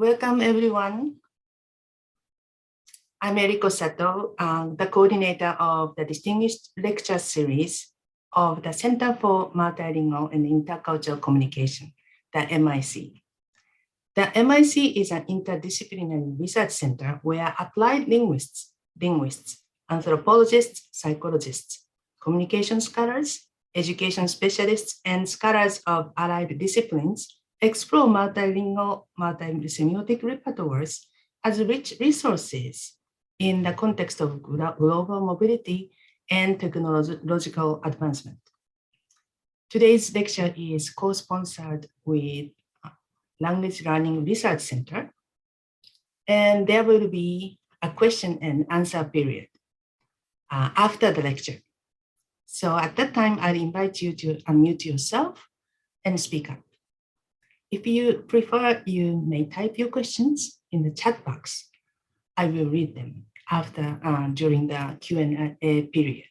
Welcome, everyone. I'm Eriko Sato, the coordinator of the Distinguished Lecture Series of the Center for Multilingual and Intercultural Communication, the MIC. The MIC is an interdisciplinary research center where applied linguists, anthropologists, psychologists, communication scholars, education specialists, and scholars of allied disciplines explore multilingual, multisemiotic repertoires as rich resources in the context of global mobility and technological advancement. Today's lecture is co-sponsored with Language Learning Research Center, and there will be a question and answer period after the lecture. So at that time, I'll invite you to unmute yourself and speak up. If you prefer, you may type your questions in the chat box. I will read them during the Q&A period.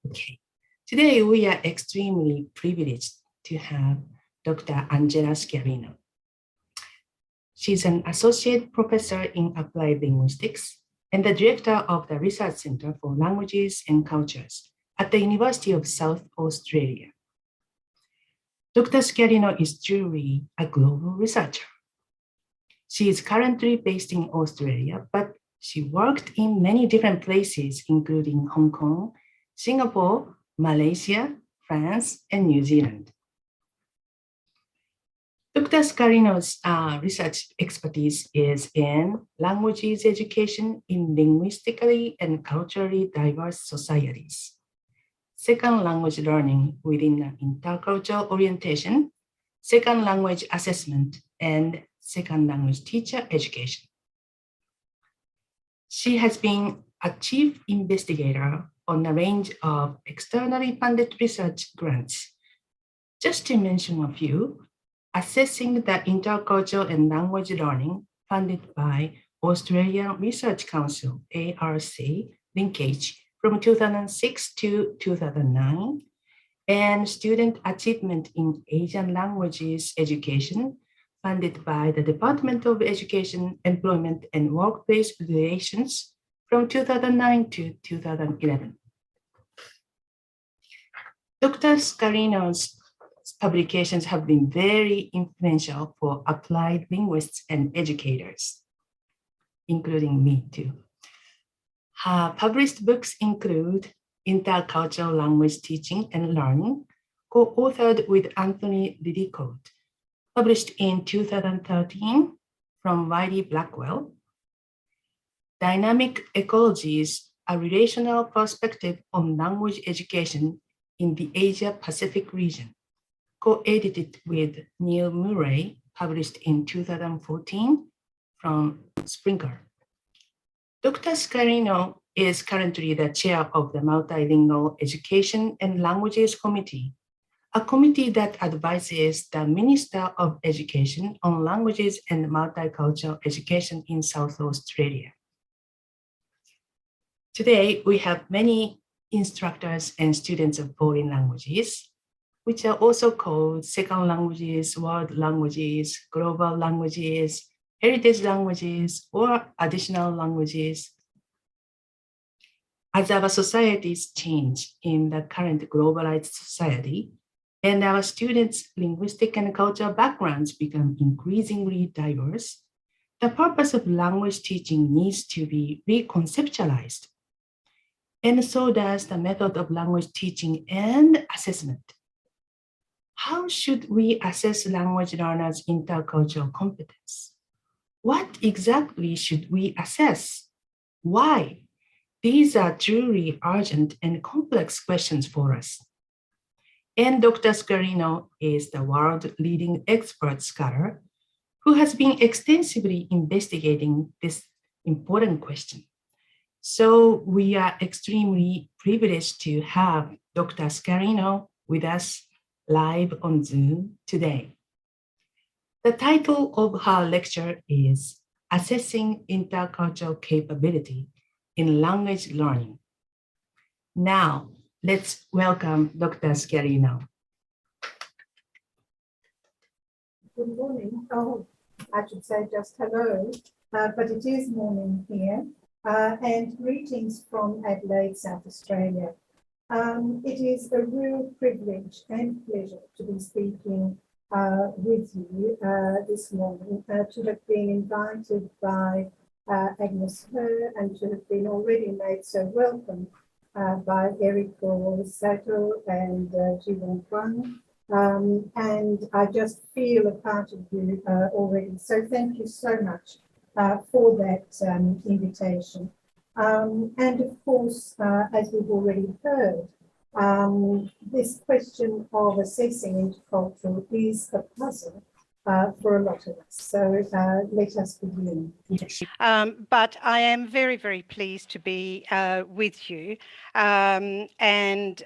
Okay. Today, we are extremely privileged to have Dr. Angela Schiavino. She's an associate professor in applied linguistics and the director of the Research Center for Languages and Cultures at the University of South Australia. Dr. Schiavino is truly a global researcher. She is currently based in Australia, but she worked in many different places, including Hong Kong, Singapore, Malaysia, France, and New Zealand. Dr. Schiavino's research expertise is in languages education in linguistically and culturally diverse societies, second language learning within an intercultural orientation, second language assessment, and second language teacher education. She has been a chief investigator on a range of externally funded research grants. Just to mention a few, assessing the intercultural and language learning funded by Australian Research Council, ARC, linkage, from 2006 to 2009, and student achievement in Asian languages education funded by the Department of Education, Employment, and Workplace Relations from 2009 to 2011. Dr. Schiavino's publications have been very influential for applied linguists and educators, including me too. Her published books include Intercultural Language Teaching and Learning, co-authored with Anthony Lillicoat, published in 2013 from Wiley-Blackwell. Dynamic Ecologies, a relational perspective on language education in the Asia-Pacific region, co-edited with Neil Murray, published in 2014 from Springer. Dr. Schiavino is currently the chair of the Multilingual Education and Languages Committee, a committee that advises the Minister of Education on languages and multicultural education in South Australia. Today, we have many instructors and students of foreign languages, which are also called second languages, world languages, global languages, heritage languages, or additional languages. As our societies change in the current globalized society, and our students' linguistic and cultural backgrounds become increasingly diverse, the purpose of language teaching needs to be reconceptualized. And so does the method of language teaching and assessment. How should we assess language learners' intercultural competence? What exactly should we assess? Why? These are truly urgent and complex questions for us. And Dr. Schiavino is the world-leading expert scholar who has been extensively investigating this important question. So we are extremely privileged to have Dr. Schiavino with us live on Zoom today. The title of her lecture is Assessing Intercultural Capability in Language Learning. Now, let's welcome Dr. Schiavino. Good morning. I should say just hello, but it is morning here, and greetings from Adelaide, South Australia. It is a real privilege and pleasure to be speaking with you this morning, to have been invited by Agnes Her and to have been already made so welcome by Eriko Sato and Jibon Kwan. And I just feel a part of you already. So thank you so much for that invitation. And of course, as we've already heard, this question of assessing intercultural is a puzzle for a lot of us. So let us begin. But I am very, very pleased to be with you and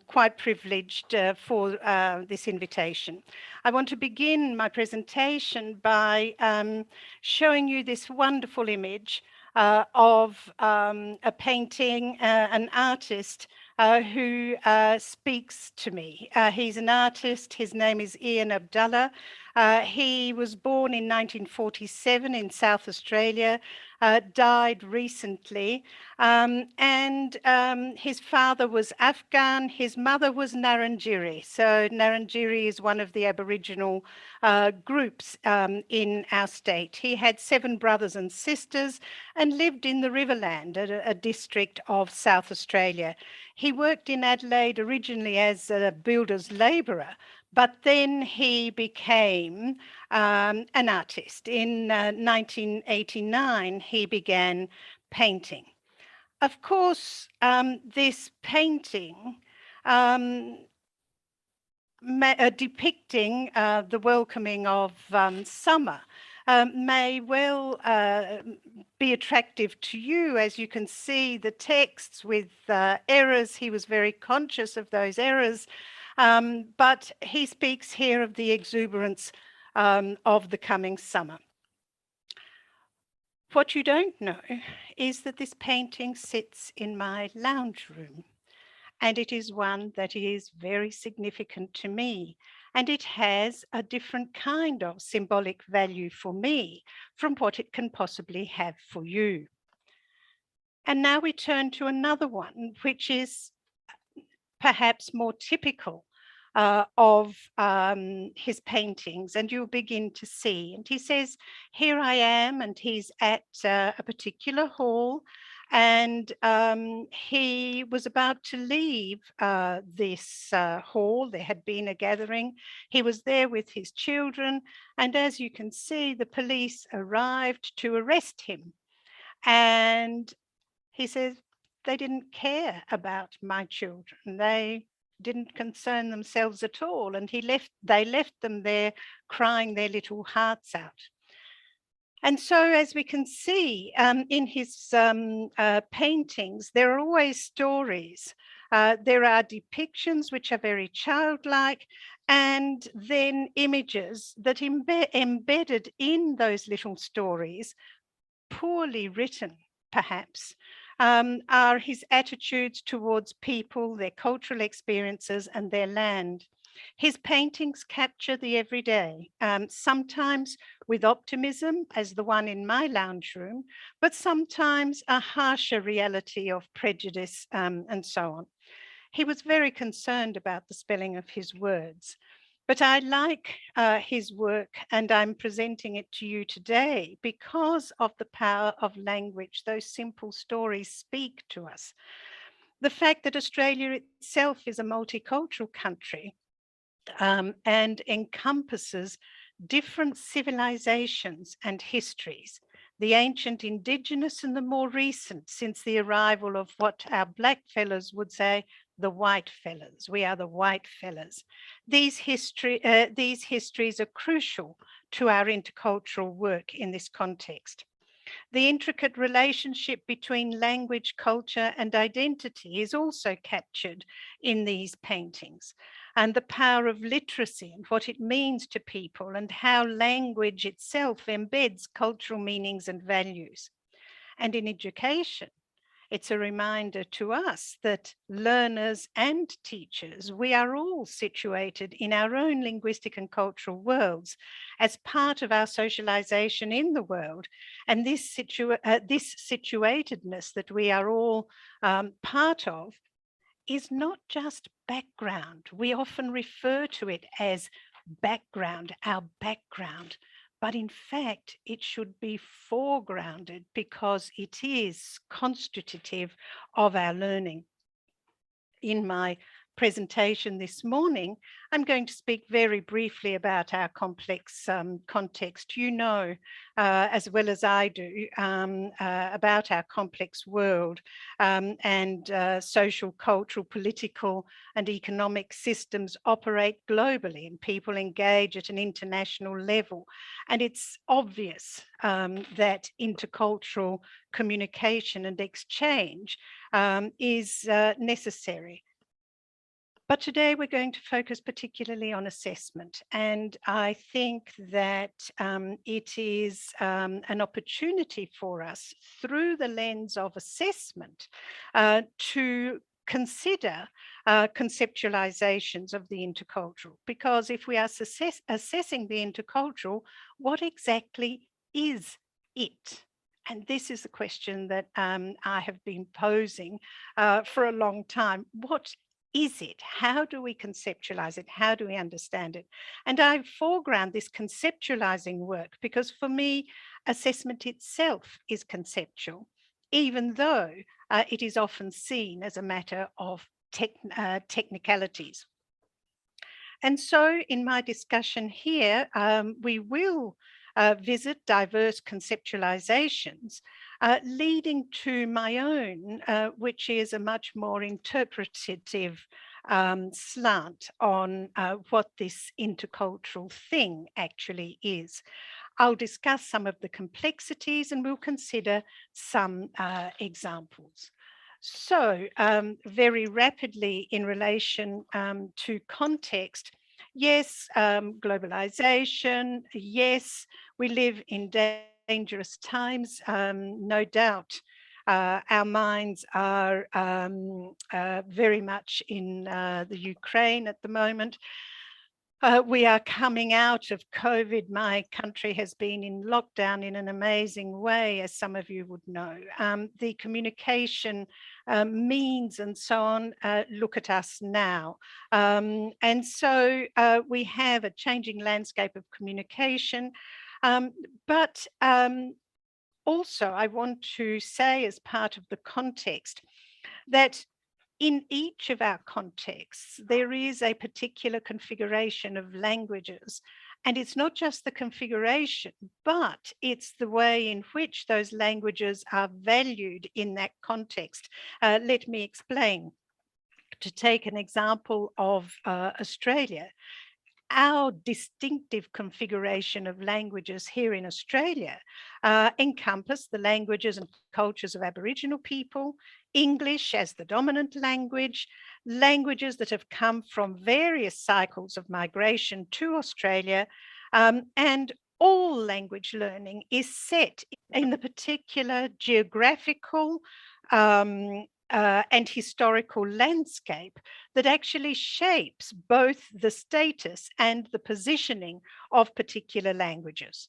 quite privileged for this invitation. I want to begin my presentation by showing you this wonderful image of a painting, an artist who speaks to me. He's an artist. His name is Ian Abdullah. He was born in 1947 in South Australia, died recently, and his father was Afghan, his mother was Narrandjeri. So Narrandjeri is one of the Aboriginal groups in our state. He had 7 brothers and sisters and lived in the Riverland, a district of South Australia. He worked in Adelaide originally as a builder's labourer, but then he became an artist. In 1989, he began painting. Of course, this painting depicting the welcoming of summer may well be attractive to you. As you can see, the texts with errors, he was very conscious of those errors, but he speaks here of the exuberance of the coming summer. What you don't know is that this painting sits in my lounge room, and it is one that is very significant to me, and it has a different kind of symbolic value for me from what it can possibly have for you. And now we turn to another one, which is perhaps more typical of his paintings, and you'll begin to see. And he says, here I am, and he's at a particular hall, and he was about to leave this hall. There had been a gathering. He was there with his children, and as you can see, the police arrived to arrest him. And he says, they didn't care about my children. They didn't concern themselves at all. And they left them there crying their little hearts out. And so, as we can see in his paintings, there are always stories. There are depictions which are very childlike, and then images that embedded in those little stories, poorly written perhaps, are his attitudes towards people, their cultural experiences, and their land. His paintings capture the everyday, sometimes with optimism, as the one in my lounge room, but sometimes a harsher reality of prejudice and so on. He was very concerned about the spelling of his words. But I like his work, and I'm presenting it to you today because of the power of language. Those simple stories speak to us. The fact that Australia itself is a multicultural country and encompasses different civilizations and histories, the ancient Indigenous and the more recent, since the arrival of what our black fellas would say, the white fellas. We are the white fellas. These histories are crucial to our intercultural work in this context. The intricate relationship between language, culture, and identity is also captured in these paintings, and the power of literacy and what it means to people and how language itself embeds cultural meanings and values. And in education, It's a reminder to us that learners and teachers, we are all situated in our own linguistic and cultural worlds as part of our socialization in the world. And this situatedness that we are all part of is not just background. We often refer to it as background, our background. But in fact, it should be foregrounded because it is constitutive of our learning. In my presentation this morning, I'm going to speak very briefly about our complex context. You know, as well as I do, about our complex world and social, cultural, political and economic systems operate globally and people engage at an international level. And it's obvious that intercultural communication and exchange is necessary. But today we're going to focus particularly on assessment. And I think that it is an opportunity for us through the lens of assessment to consider conceptualizations of the intercultural. Because if we are assessing the intercultural, what exactly is it? And this is the question that I have been posing for a long time. What is it? How do we conceptualize it? How do we understand it? And I foreground this conceptualizing work because for me, assessment itself is conceptual, even though it is often seen as a matter of technicalities. And so in my discussion here, we will visit diverse conceptualizations, leading to my own, which is a much more interpretative slant on what this intercultural thing actually is. I'll discuss some of the complexities and we'll consider some examples. So very rapidly in relation to context, yes, globalization, yes, we live in dangerous times, no doubt. Our minds are very much in the Ukraine at the moment. We are coming out of COVID. My country has been in lockdown in an amazing way, as some of you would know. The communication means and so on, look at us now. And so we have a changing landscape of communication. But also I want to say as part of the context that in each of our contexts, there is a particular configuration of languages. And it's not just the configuration, but it's the way in which those languages are valued in that context. Let me explain. To take an example of Australia, our distinctive configuration of languages here in Australia encompass the languages and cultures of Aboriginal people, English as the dominant language, languages that have come from various cycles of migration to Australia, and all language learning is set in the particular geographical and historical landscape that actually shapes both the status and the positioning of particular languages.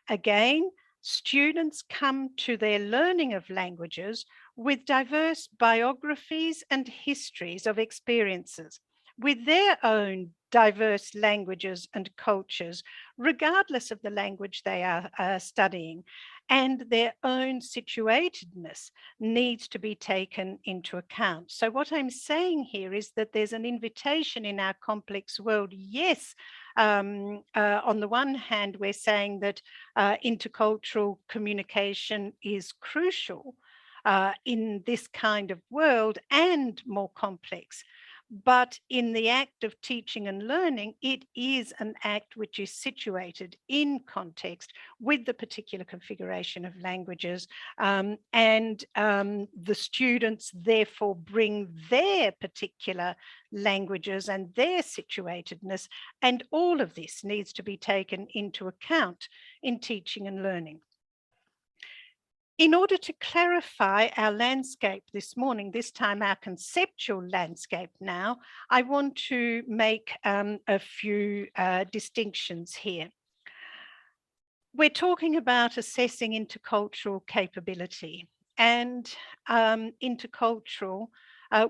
Again, students come to their learning of languages with diverse biographies and histories of experiences, with their own diverse languages and cultures, regardless of the language they are studying, and their own situatedness needs to be taken into account. So what I'm saying here is that there's an invitation in our complex world. Yes, on the one hand, we're saying that intercultural communication is crucial in this kind of world and more complex. But in the act of teaching and learning, it is an act which is situated in context with the particular configuration of languages. And the students therefore bring their particular languages and their situatedness. And all of this needs to be taken into account in teaching and learning. In order to clarify our landscape this morning, this time our conceptual landscape now, I want to make a few distinctions here. We're talking about assessing intercultural capability, and intercultural,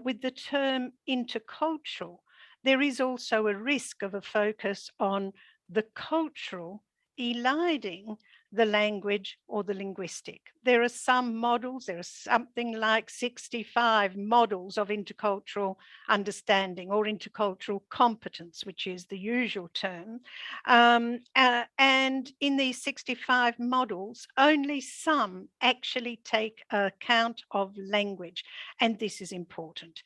with the term intercultural, there is also a risk of a focus on the cultural eliding the language or the linguistic. There are some models, there are something like 65 models of intercultural understanding or intercultural competence, which is the usual term. And in these 65 models, only some actually take account of language, and this is important.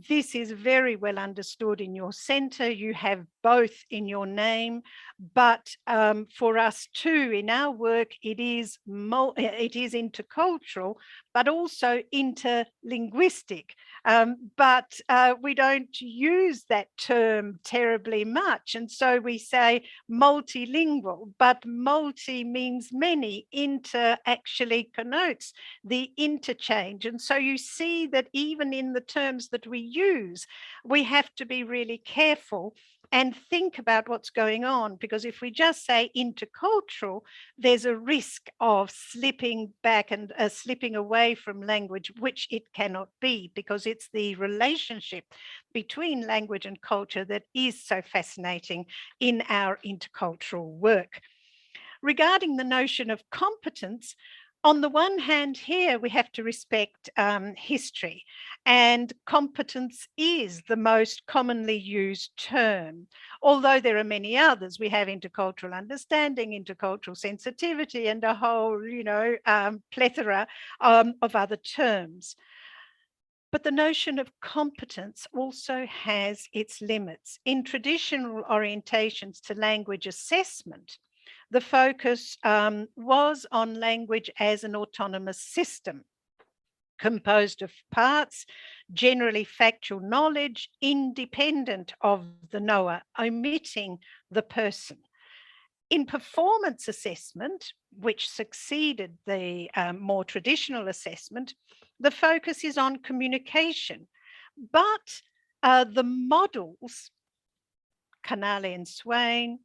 This is very well understood in your centre. You have both in your name, but for us too, in our work, it is intercultural, but also interlinguistic. But we don't use that term terribly much. And so we say multilingual, but multi means many. Inter actually connotes the interchange. And so you see that even in the terms that we use, we have to be really careful and think about what's going on, because if we just say intercultural, there's a risk of slipping back and slipping away from language, which it cannot be, because it's the relationship between language and culture that is so fascinating in our intercultural work. Regarding the notion of competence, on the one hand here, we have to respect history, and competence is the most commonly used term, although there are many others. We have intercultural understanding, intercultural sensitivity, and a whole, plethora of other terms. But the notion of competence also has its limits. In traditional orientations to language assessment, the focus was on language as an autonomous system, composed of parts, generally factual knowledge, independent of the knower, omitting the person. In performance assessment, which succeeded the more traditional assessment, the focus is on communication, but the models, Canale and Swain,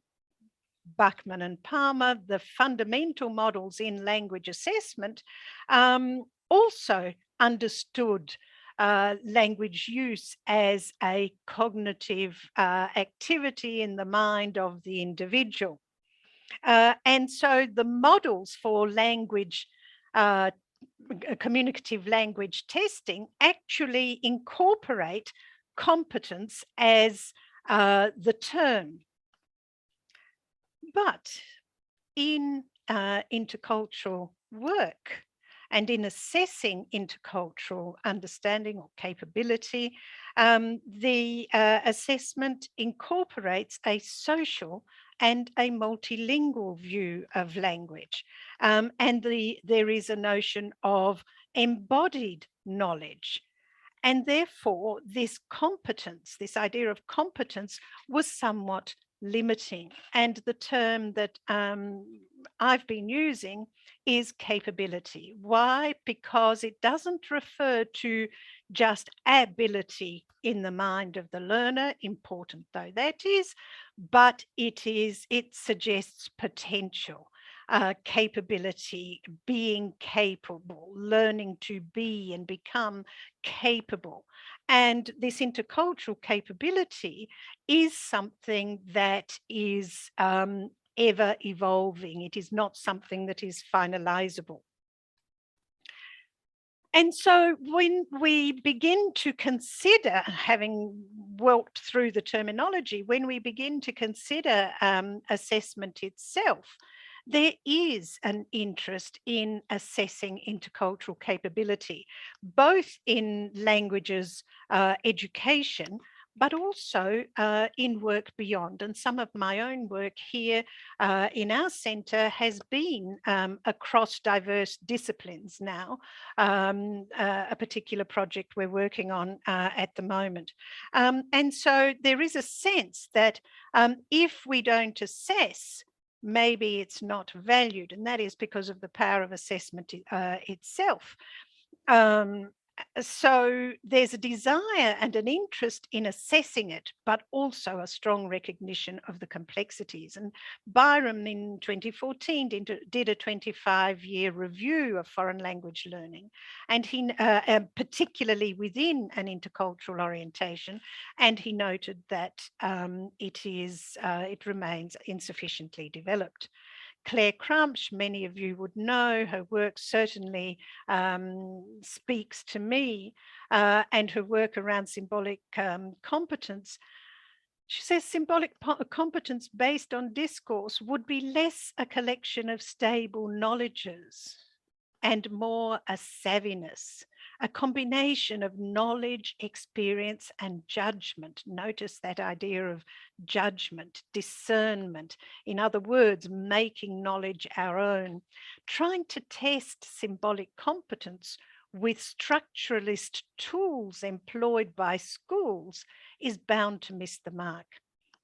Buckman and Palmer, the fundamental models in language assessment, also understood language use as a cognitive activity in the mind of the individual. And so the models for language, communicative language testing actually incorporate competence as the term. But in intercultural work and in assessing intercultural understanding or capability, the assessment incorporates a social and a multilingual view of language. And there is a notion of embodied knowledge. And therefore, this competence, this idea of competence, was somewhat limiting. And the term that I've been using is capability. Why? Because it doesn't refer to just ability in the mind of the learner, important though that is, but it suggests potential. Capability, being capable, learning to be and become capable. And this intercultural capability is something that is ever evolving. It is not something that is finalizable. And so when we begin to consider, having walked through the terminology, when we begin to consider assessment itself, there is an interest in assessing intercultural capability, both in languages education, but also in work beyond. And some of my own work here in our centre has been across diverse disciplines now, a particular project we're working on at the moment. And so there is a sense that if we don't assess, maybe it's not valued, and that is because of the power of assessment itself. So there's a desire and an interest in assessing it, but also a strong recognition of the complexities. And Byram in 2014 did a 25-year review of foreign language learning, and he particularly within an intercultural orientation, and he noted that it remains insufficiently developed. Claire Crumpsh, many of you would know, her work certainly speaks to me, and her work around symbolic competence. She says symbolic competence based on discourse would be less a collection of stable knowledges and more a savviness, a combination of knowledge, experience, and judgment. Notice that idea of judgment, discernment. In other words, making knowledge our own. Trying to test symbolic competence with structuralist tools employed by schools is bound to miss the mark.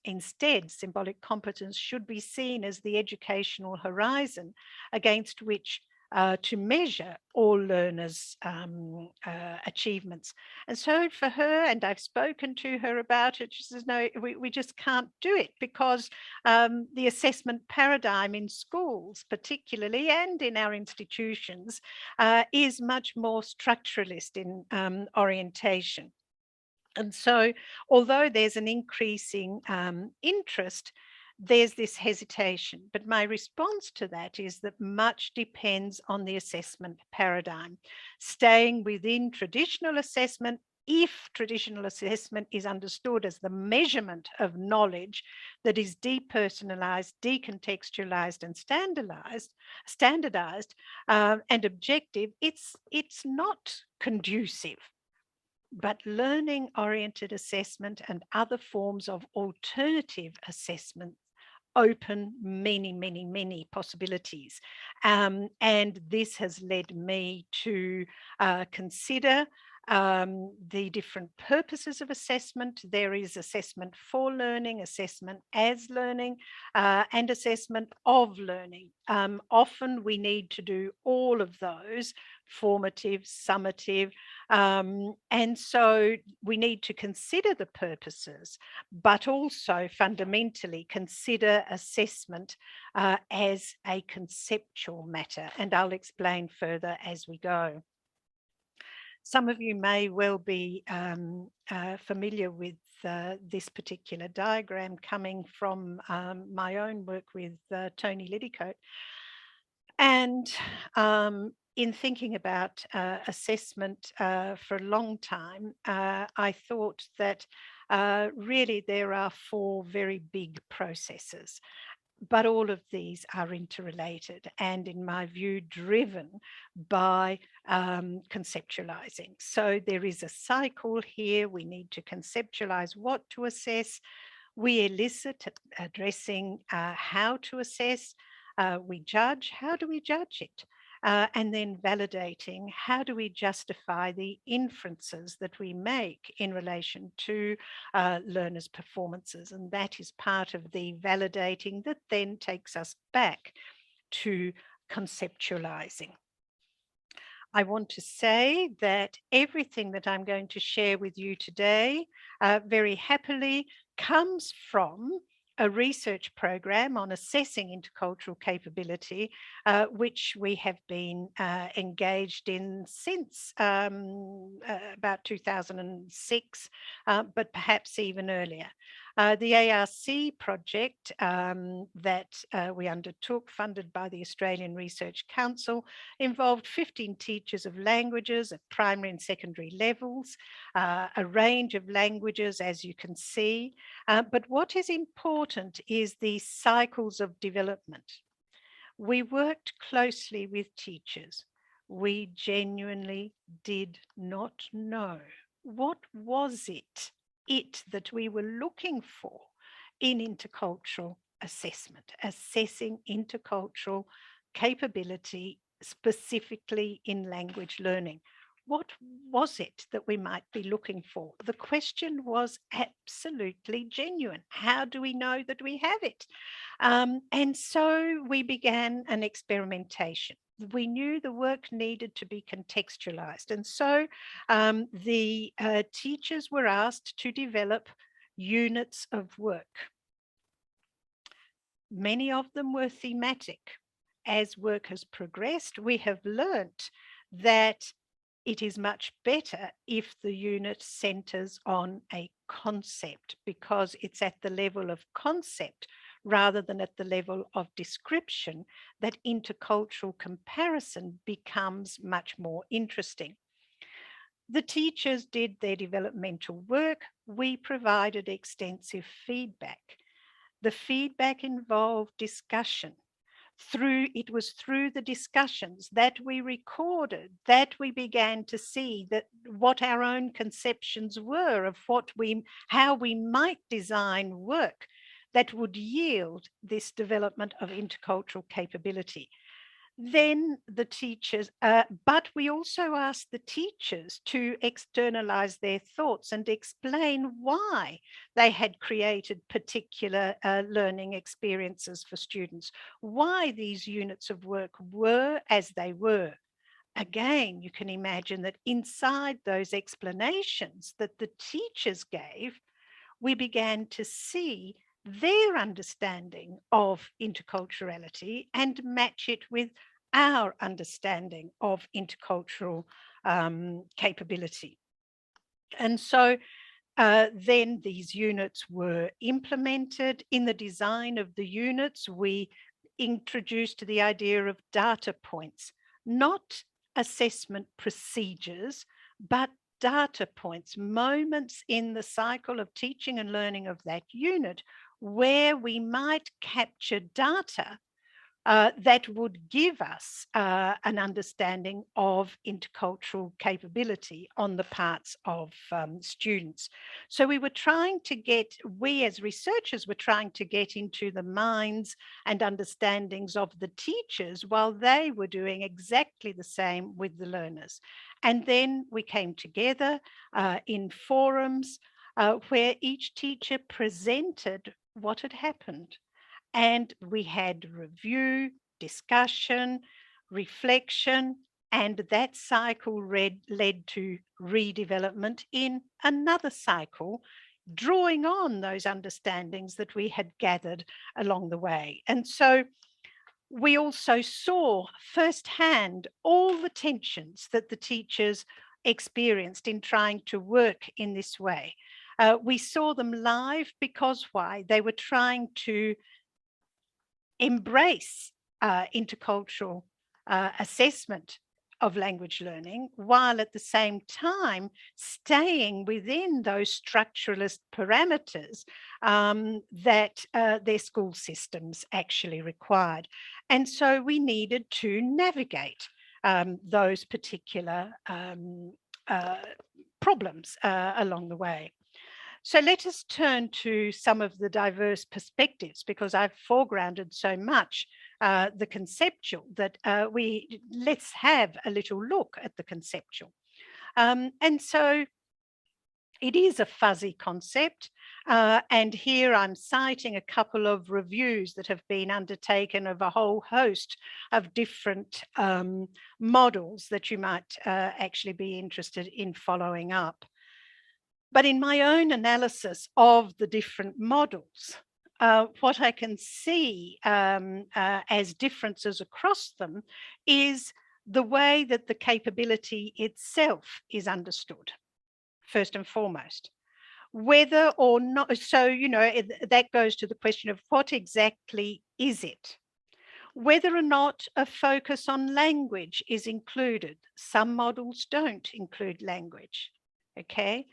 Instead, symbolic competence should be seen as the educational horizon against which to measure all learners' achievements. And so for her, and I've spoken to her about it, she says, no, we just can't do it because the assessment paradigm in schools, particularly, and in our institutions, is much more structuralist in orientation. And so, although there's an increasing interest, there's this hesitation. But my response to that is that much depends on the assessment paradigm. Staying within traditional assessment, if traditional assessment is understood as the measurement of knowledge that is depersonalized, decontextualized, and standardized and objective, it's not conducive. But learning-oriented assessment and other forms of alternative assessment open many possibilities. And this has led me to consider the different purposes of assessment. There is assessment for learning, assessment as learning, and assessment of learning. Often we need to do all of those, formative, summative, and so we need to consider the purposes, but also fundamentally consider assessment as a conceptual matter. And I'll explain further as we go. Some of you may well be familiar with this particular diagram coming from my own work with Tony Liddycoat. And in thinking about assessment for a long time, I thought that really there are four very big processes. But all of these are interrelated and, in my view, driven by conceptualizing. So there is a cycle here. We need to conceptualize what to assess. We elicit, addressing how to assess. We judge. How do we judge it? And then validating, how do we justify the inferences that we make in relation to learners' performances? And that is part of the validating that then takes us back to conceptualizing. I want to say that everything that I'm going to share with you today very happily comes from a research program on assessing intercultural capability, which we have been engaged in since about 2006, but perhaps even earlier. The ARC project that we undertook, funded by the Australian Research Council, involved 15 teachers of languages at primary and secondary levels, a range of languages, as you can see. But what is important is the cycles of development. We worked closely with teachers. We genuinely did not know. What was it that we were looking for in intercultural assessment, assessing intercultural capability specifically in language learning? what was it that we might be looking for? The question was absolutely genuine. How do we know that we have it? And so we began an experimentation. We knew the work needed to be contextualized. And so the teachers were asked to develop units of work. Many of them were thematic. As work has progressed, we have learnt that it is much better if the unit centers on a concept, because it's at the level of concept rather than at the level of description that intercultural comparison becomes much more interesting. The teachers did their developmental work. We provided extensive feedback. The feedback involved discussion. It was through the discussions that we recorded that we began to see that what our own conceptions were of how we might design work that would yield this development of intercultural capability. Then the teachers, but we also asked the teachers to externalize their thoughts and explain why they had created particular learning experiences for students, why these units of work were as they were. Again, you can imagine that inside those explanations that the teachers gave, we began to see their understanding of interculturality and match it with our understanding of intercultural capability. And so then these units were implemented. In the design of the units, we introduced the idea of data points, not assessment procedures, but data points, moments in the cycle of teaching and learning of that unit where we might capture data that would give us an understanding of intercultural capability on the parts of students. So we as researchers were trying to get into the minds and understandings of the teachers while they were doing exactly the same with the learners. And then we came together in forums where each teacher presented what had happened. And we had review, discussion, reflection, and that cycle led to redevelopment in another cycle, drawing on those understandings that we had gathered along the way. And so we also saw firsthand all the tensions that the teachers experienced in trying to work in this way. We saw them live because why? They were trying to embrace intercultural assessment of language learning, while at the same time staying within those structuralist parameters that their school systems actually required. And so we needed to navigate those particular problems along the way. So let us turn to some of the diverse perspectives, because I've foregrounded so much the conceptual that let's have a little look at the conceptual. And so it is a fuzzy concept. And here I'm citing a couple of reviews that have been undertaken of a whole host of different models that you might actually be interested in following up. But in my own analysis of the different models, what I can see as differences across them is the way that the capability itself is understood, first and foremost. Whether or not, so, that goes to the question of what exactly is it? Whether or not a focus on language is included. Some models don't include language, okay?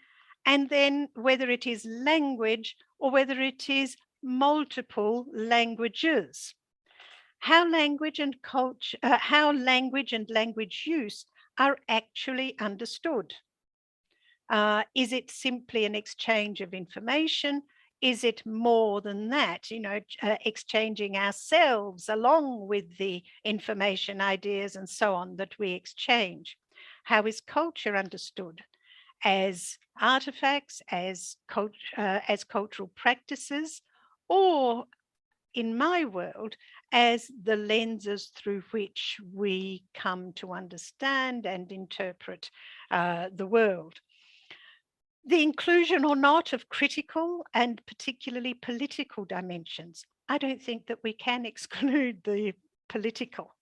And then whether it is language or whether it is multiple languages. How language and language use are actually understood. Is it simply an exchange of information? Is it more than that, exchanging ourselves along with the information, ideas, and so on that we exchange? How is culture understood? As artifacts, as cultural practices, or in my world, as the lenses through which we come to understand and interpret the world. The inclusion or not of critical and particularly political dimensions. I don't think that we can exclude the political.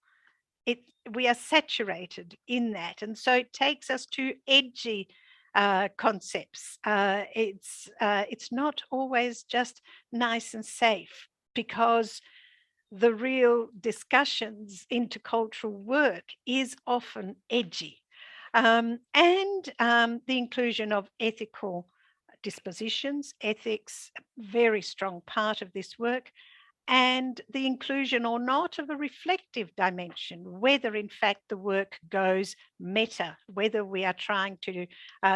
We are saturated in that. And so it takes us to edgy concepts. It's not always just nice and safe, because the real discussions, intercultural work is often edgy. And the inclusion of ethical dispositions, ethics, very strong part of this work, and the inclusion or not of a reflective dimension, whether in fact the work goes meta, whether we are trying to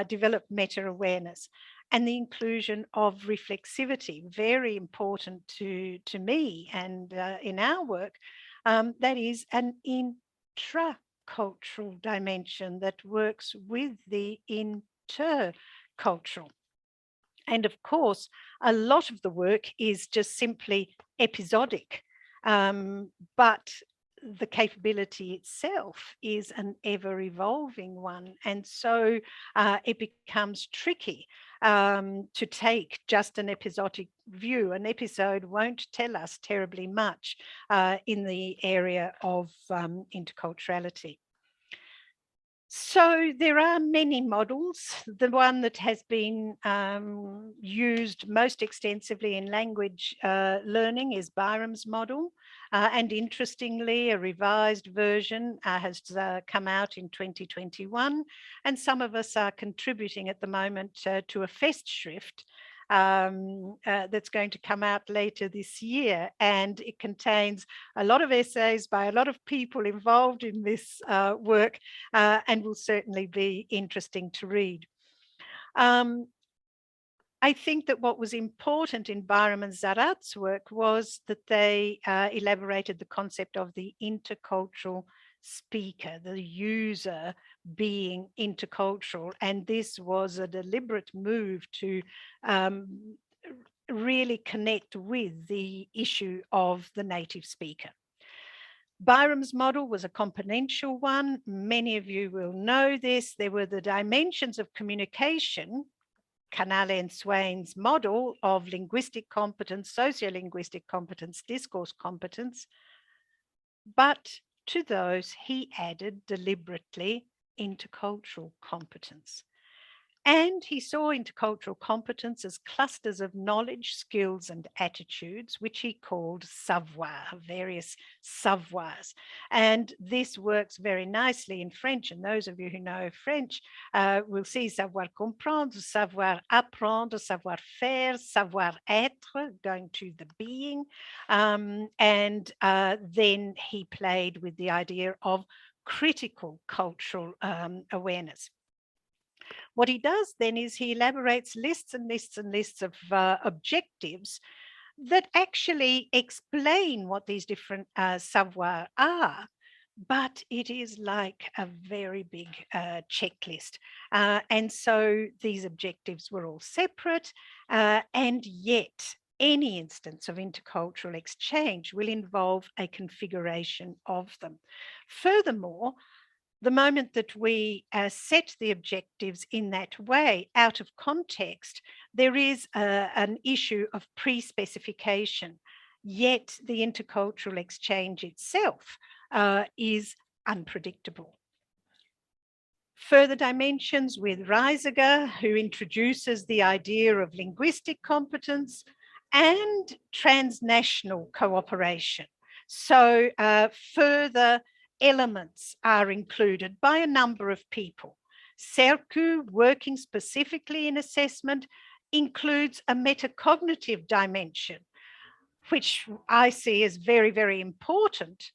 develop meta-awareness, and the inclusion of reflexivity, very important to me and in our work, that is an intracultural dimension that works with the intercultural. And of course, a lot of the work is just simply episodic, but the capability itself is an ever-evolving one. And so it becomes tricky to take just an episodic view. An episode won't tell us terribly much in the area of interculturality. So there are many models. The one that has been used most extensively in language learning is Byram's model. And interestingly, a revised version has come out in 2021. And some of us are contributing at the moment to a Festschrift that's going to come out later this year. And it contains a lot of essays by a lot of people involved in this work, and will certainly be interesting to read. I think that what was important in Byram and Zarat's work was that they elaborated the concept of the intercultural speaker, the user being intercultural. And this was a deliberate move to really connect with the issue of the native speaker. Byram's model was a componential one. Many of you will know this. There were the dimensions of communication, Canale and Swain's model of linguistic competence, sociolinguistic competence, discourse competence. But to those, he added deliberately intercultural competence. And he saw intercultural competence as clusters of knowledge, skills, and attitudes, which he called savoir, various savoirs. And this works very nicely in French. And those of you who know French will see savoir comprendre, savoir apprendre, savoir faire, savoir être, going to the being. And then he played with the idea of critical cultural awareness. What he does then is he elaborates lists and lists and lists of objectives that actually explain what these different savoir are, but it is like a very big checklist. And so these objectives were all separate, and yet any instance of intercultural exchange will involve a configuration of them. Furthermore, the moment that we set the objectives in that way, out of context, there is an issue of pre-specification, yet the intercultural exchange itself is unpredictable. Further dimensions with Reisiger, who introduces the idea of linguistic competence and transnational cooperation. So further elements are included by a number of people. Sercu, working specifically in assessment, includes a metacognitive dimension, which I see as very, very important.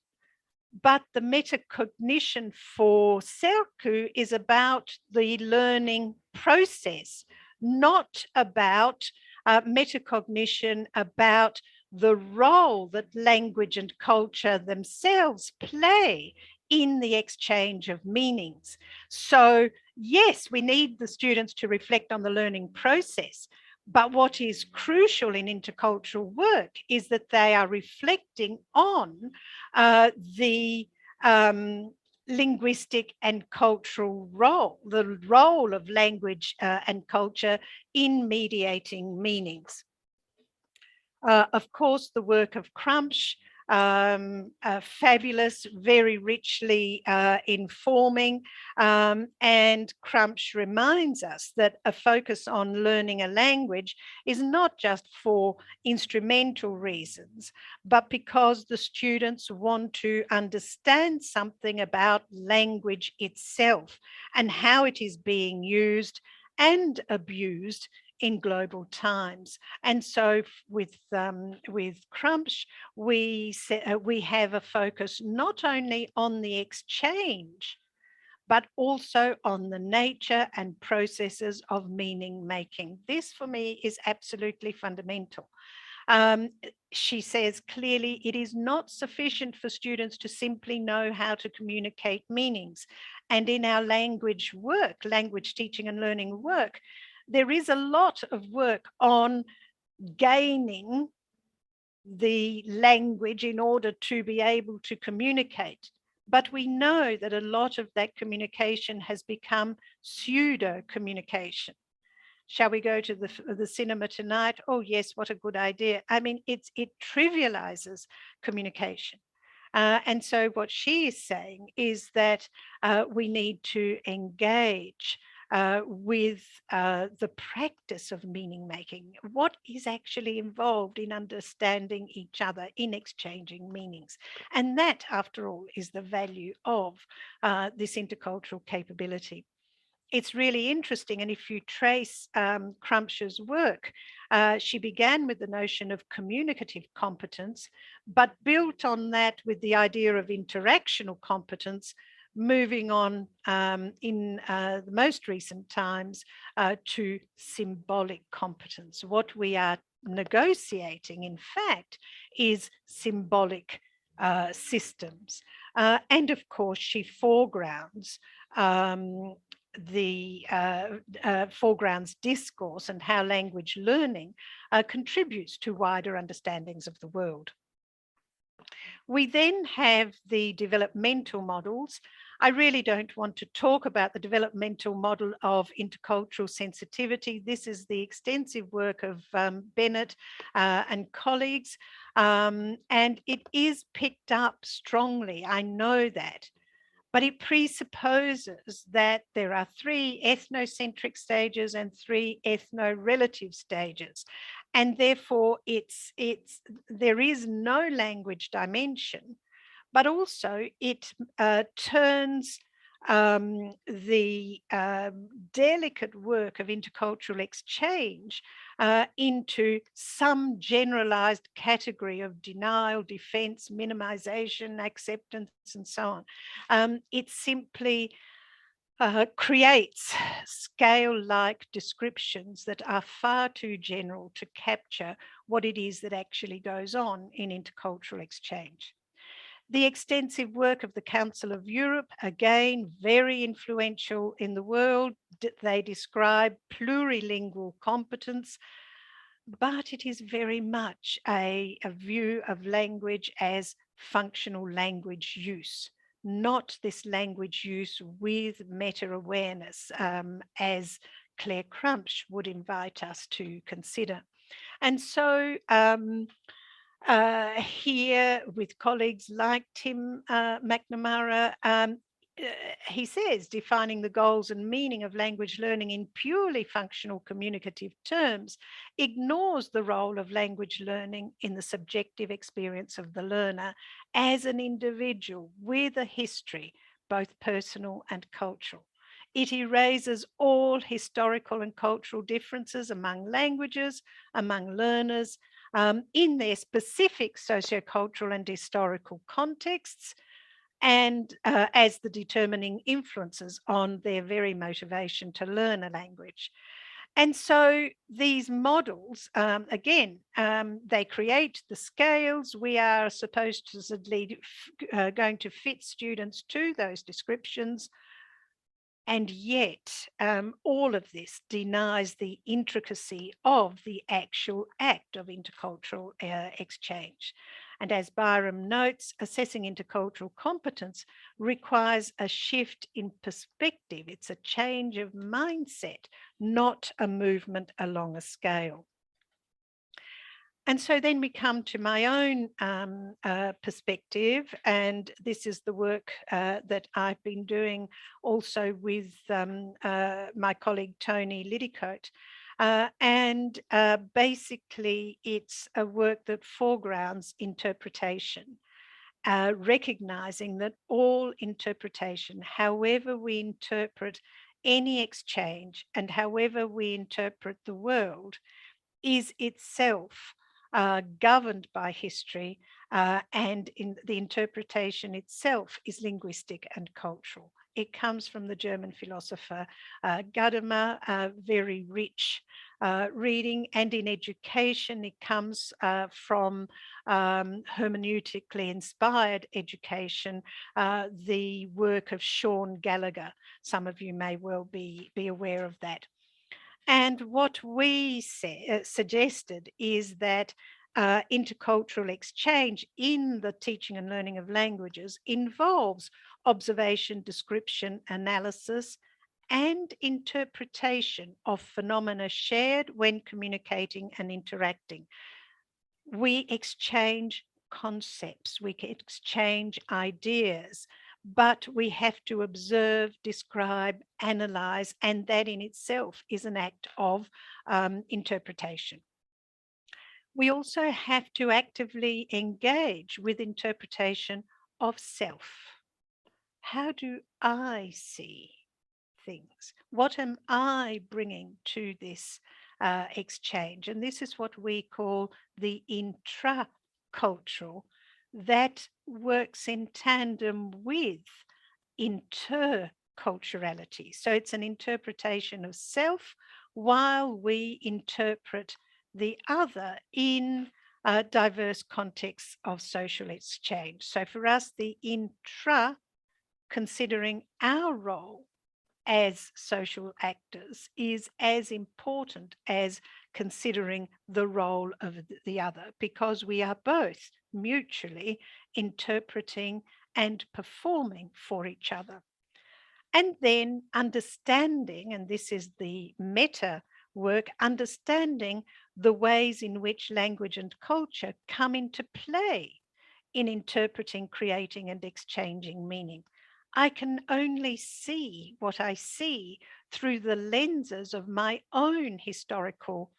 But the metacognition for Sercu is about the learning process, not about metacognition about the role that language and culture themselves play in the exchange of meanings. So yes, we need the students to reflect on the learning process, but what is crucial in intercultural work is that they are reflecting on the linguistic and cultural role, the role of language and culture in mediating meanings. Of course, the work of Crumsh, fabulous, very richly informing, and Crumsh reminds us that a focus on learning a language is not just for instrumental reasons, but because the students want to understand something about language itself and how it is being used and abused in global times. And so with Crumsh, we have a focus not only on the exchange, but also on the nature and processes of meaning making. This for me is absolutely fundamental. She says clearly it is not sufficient for students to simply know how to communicate meanings. And in our language work, language teaching and learning work, there is a lot of work on gaining the language in order to be able to communicate. But we know that a lot of that communication has become pseudo communication. Shall we go to the cinema tonight? Oh yes, what a good idea. I mean, it trivializes communication. And so what she is saying is that we need to engage with the practice of meaning making. What is actually involved in understanding each other, in exchanging meanings? And that, after all, is the value of this intercultural capability. It's really interesting. And if you trace Crumpsh's work, she began with the notion of communicative competence, but built on that with the idea of interactional competence, moving on in the most recent times to symbolic competence. What we are negotiating, in fact, is symbolic systems. And of course, she foregrounds the foregrounds discourse and how language learning contributes to wider understandings of the world. We then have the developmental models. I really don't want to talk about the developmental model of intercultural sensitivity. This is the extensive work of Bennett and colleagues, and it is picked up strongly, I know that. But it presupposes that there are 3 ethnocentric stages and 3 ethno-relative stages. And therefore, there is no language dimension, but also it turns the delicate work of intercultural exchange into some generalized category of denial, defense, minimization, acceptance, and so on. It simply creates scale-like descriptions that are far too general to capture what it is that actually goes on in intercultural exchange. The extensive work of the Council of Europe, again, very influential in the world. They describe plurilingual competence, but it is very much a view of language as functional language use, not this language use with meta-awareness, as Claire Crumpsh would invite us to consider. And so here with colleagues like Tim McNamara, he says defining the goals and meaning of language learning in purely functional communicative terms ignores the role of language learning in the subjective experience of the learner as an individual with a history, both personal and cultural. It erases all historical and cultural differences among languages, among learners, in their specific sociocultural and historical contexts, and as the determining influences on their very motivation to learn a language. And so these models, again, they create the scales. We are supposed to going to fit students to those descriptions. And yet, all of this denies the intricacy of the actual act of intercultural exchange. And as Byram notes, assessing intercultural competence requires a shift in perspective. It's a change of mindset, not a movement along a scale. And so then we come to my own perspective, and this is the work that I've been doing also with my colleague Tony Liddicoat. And basically it's a work that foregrounds interpretation, recognizing that all interpretation, however we interpret any exchange and however we interpret the world, is itself governed by history, and in the interpretation itself is linguistic and cultural. It comes from the German philosopher Gadamer, very rich reading, and in education it comes from hermeneutically inspired education, the work of Sean Gallagher. Some of you may well be aware of that. And what we suggested is that intercultural exchange in the teaching and learning of languages involves observation, description, analysis, and interpretation of phenomena shared when communicating and interacting. We exchange concepts, we can exchange ideas, but we have to observe, describe, analyze, and that in itself is an act of interpretation. We also have to actively engage with interpretation of self. How do I see things? What am I bringing to this exchange? And this is what we call the intracultural, that works in tandem with interculturality. So it's an interpretation of self while we interpret the other in diverse contexts of social exchange. So for us, the intra, considering our role as social actors, is as important as considering the role of the other, because we are both mutually interpreting and performing for each other. And then understanding, and this is the meta work, understanding the ways in which language and culture come into play in interpreting, creating, and exchanging meaning. I can only see what I see through the lenses of my own historical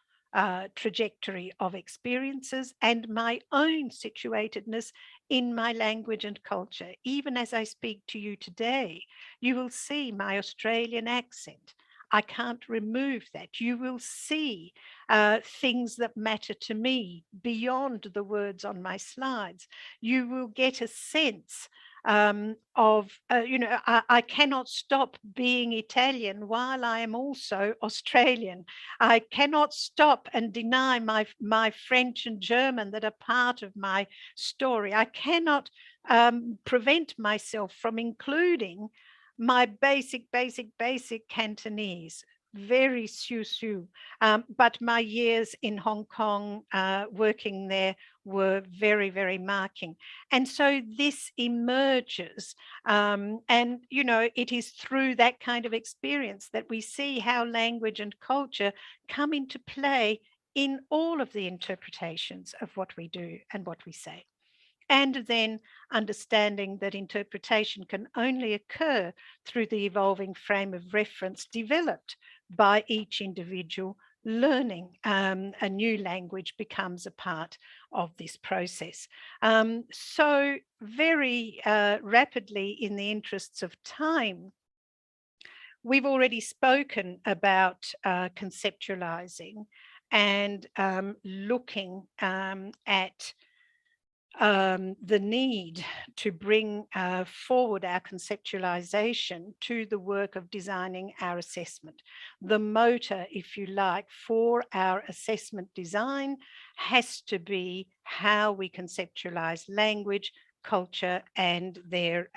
trajectory of experiences and my own situatedness in my language and culture. Even as I speak to you today, you will see my Australian accent. I can't remove that. You will see things that matter to me beyond the words on my slides. You will get a sense of, I cannot stop being Italian while I am also Australian. I cannot stop and deny my French and German that are part of my story. I cannot prevent myself from including my basic Cantonese, very Siu. But my years in Hong Kong working there were very, very marking. And so this emerges. And, it is through that kind of experience that we see how language and culture come into play in all of the interpretations of what we do and what we say. And then understanding that interpretation can only occur through the evolving frame of reference developed by each individual. Learning a new language becomes a part of this process. So very rapidly, in the interests of time, we've already spoken about conceptualizing and looking at the need to bring forward our conceptualization to the work of designing our assessment. The motor, if you like, for our assessment design has to be how we conceptualize language, culture, and their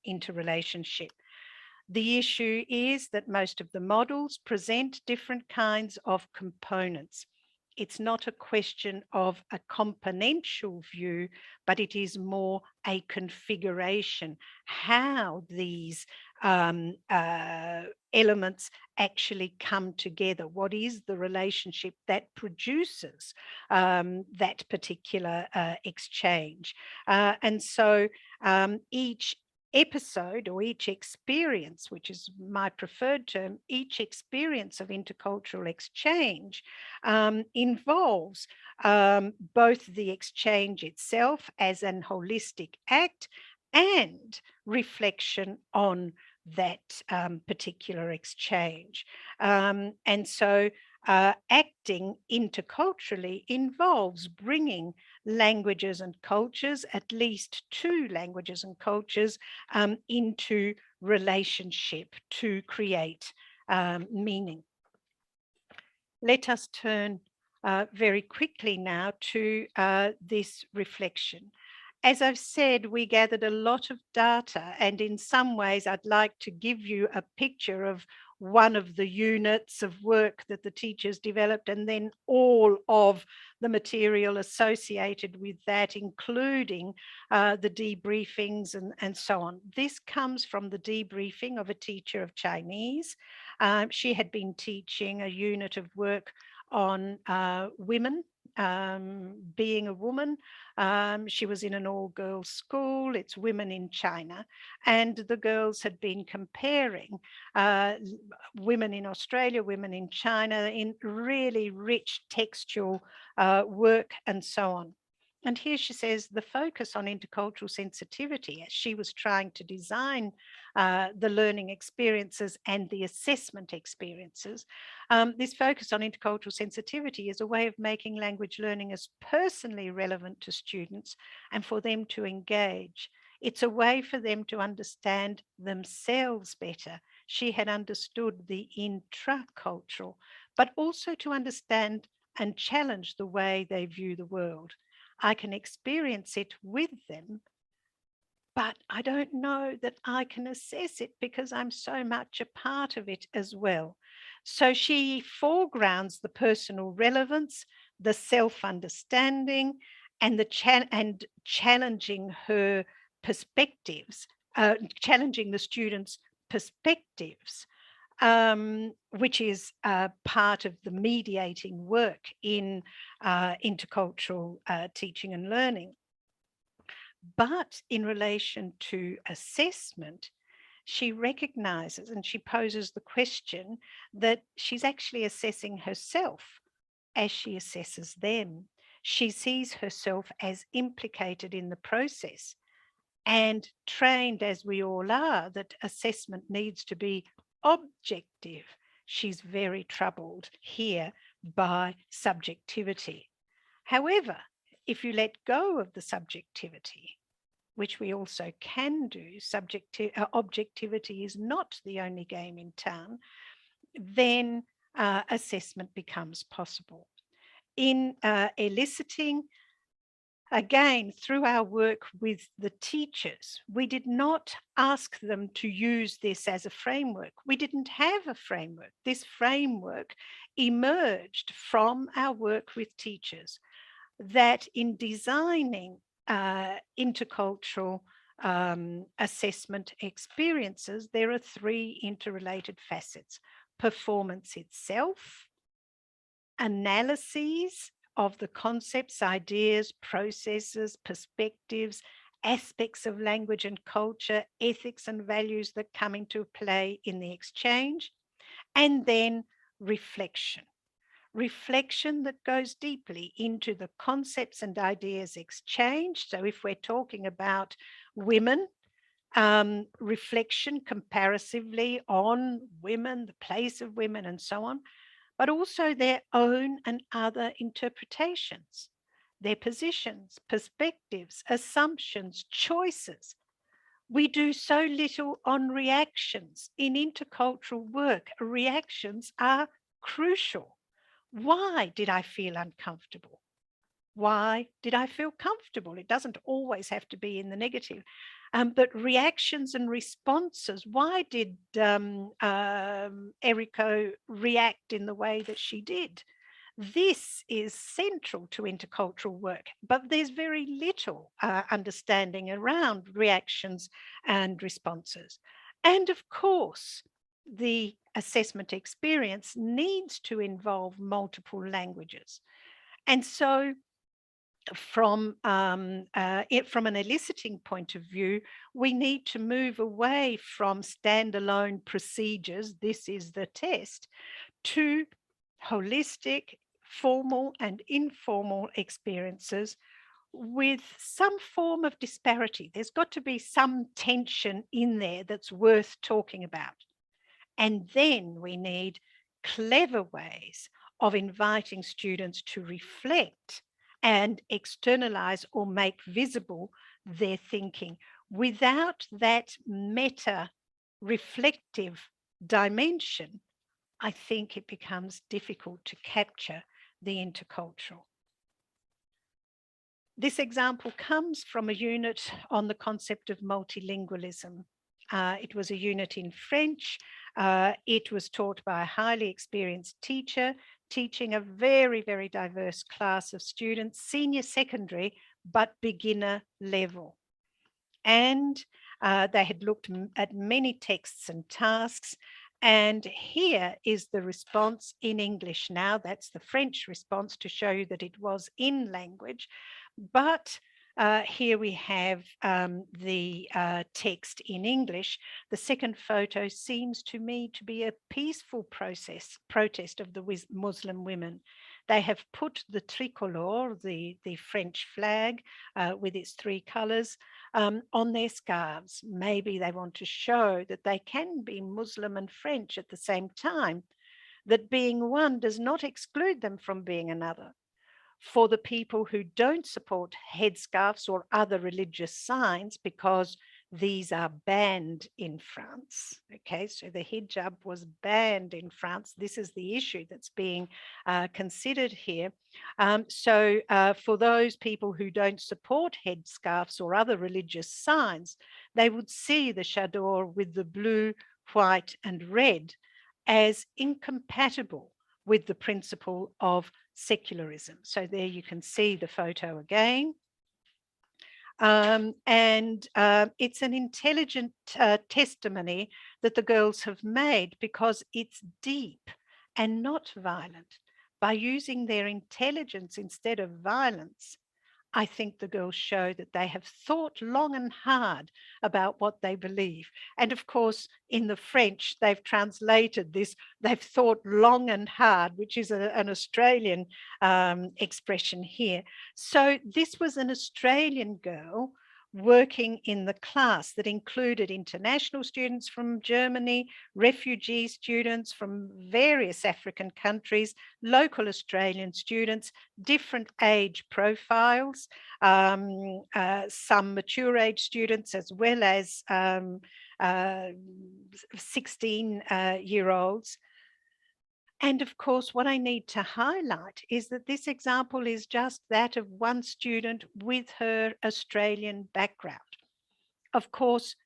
interrelationship. The issue is that most of the models present different kinds of components. It's not a question of a componential view, but it is more a configuration, how these elements actually come together. What is the relationship that produces that particular exchange? And so each episode or each experience, which is my preferred term, each experience of intercultural exchange involves both the exchange itself as an holistic act and reflection on that particular exchange. And so acting interculturally involves bringing languages and cultures, at least two languages and cultures, into relationship to create meaning. Let us turn very quickly now to this reflection. As I've said, we gathered a lot of data, and in some ways I'd like to give you a picture of one of the units of work that the teachers developed, and then all of the material associated with that, including the debriefings and so on. This comes from the debriefing of a teacher of Chinese. She had been teaching a unit of work on women, being a woman. She was in an all-girls school. It's women in China. And the girls had been comparing women in Australia, women in China, in really rich textual work and so on. And here she says the focus on intercultural sensitivity as she was trying to design the learning experiences and the assessment experiences. This focus on intercultural sensitivity is a way of making language learning as personally relevant to students and for them to engage. It's a way for them to understand themselves better. She had understood the intracultural, but also to understand and challenge the way they view the world. I can experience it with them, but I don't know that I can assess it because I'm so much a part of it as well. So she foregrounds the personal relevance, the self-understanding, and the challenging her perspectives, challenging the students' perspectives, which is part of the mediating work in intercultural teaching and learning. But in relation to assessment, she recognizes and she poses the question that she's actually assessing herself as she assesses them. She sees herself as implicated in the process and trained, as we all are, that assessment needs to be objective. She's very troubled here by subjectivity. However, if you let go of the subjectivity, which we also can do, objectivity is not the only game in town, then assessment becomes possible. In eliciting, again, through our work with the teachers, we did not ask them to use this as a framework. We didn't have a framework. This framework emerged from our work with teachers, that in designing intercultural assessment experiences, there are three interrelated facets: performance itself, analyses of the concepts, ideas, processes, perspectives, aspects of language and culture, ethics and values that come into play in the exchange, and then reflection. Reflection that goes deeply into the concepts and ideas exchanged. So if we're talking about women, reflection comparatively on women, the place of women and so on, but also their own and other interpretations. their positions, perspectives, assumptions, choices. We do so little on reactions. In intercultural work, reactions are crucial. Why did I feel uncomfortable? Why did I feel comfortable? It doesn't always have to be in the negative. But reactions and responses, why did Eriko react in the way that she did? This is central to intercultural work, but there's very little understanding around reactions and responses. And of course, the assessment experience needs to involve multiple languages. And so from an eliciting point of view, we need to move away from standalone procedures, this is the test, to holistic, formal and informal experiences with some form of disparity. There's got to be some tension in there that's worth talking about. And then we need clever ways of inviting students to reflect and externalize or make visible their thinking. Without that meta reflective dimension, I think it becomes difficult to capture the intercultural. This example comes from a unit on the concept of multilingualism. It was a unit in French. It was taught by a highly experienced teacher, teaching a very, very diverse class of students, senior secondary, but beginner level. And they had looked at many texts and tasks. And here is the response in English now. That's the French response to show you that it was in language. But here we have the text in English. The second photo seems to me to be a peaceful protest of the Muslim women. They have put the tricolor, the French flag with its three colors, on their scarves. Maybe they want to show that they can be Muslim and French at the same time, that being one does not exclude them from being another. For the people who don't support headscarves or other religious signs, because these are banned in France. Okay, so the hijab was banned in France. This is the issue that's being considered here. For those people who don't support headscarves or other religious signs, they would see the chador with the blue, white, and red as incompatible with the principle of secularism. So there you can see the photo again. It's an intelligent testimony that the girls have made because it's deep and not violent. By using their intelligence instead of violence, I think the girls show that they have thought long and hard about what they believe. And of course, in the French, they've translated this, they've thought long and hard, which is an Australian expression here. So this was an Australian girl working in the class that included international students from Germany, refugee students from various African countries, local Australian students, different age profiles, some mature age students, as well as 16-year-olds. And of course, what I need to highlight is that this example is just that of one student with her Australian background. Of course,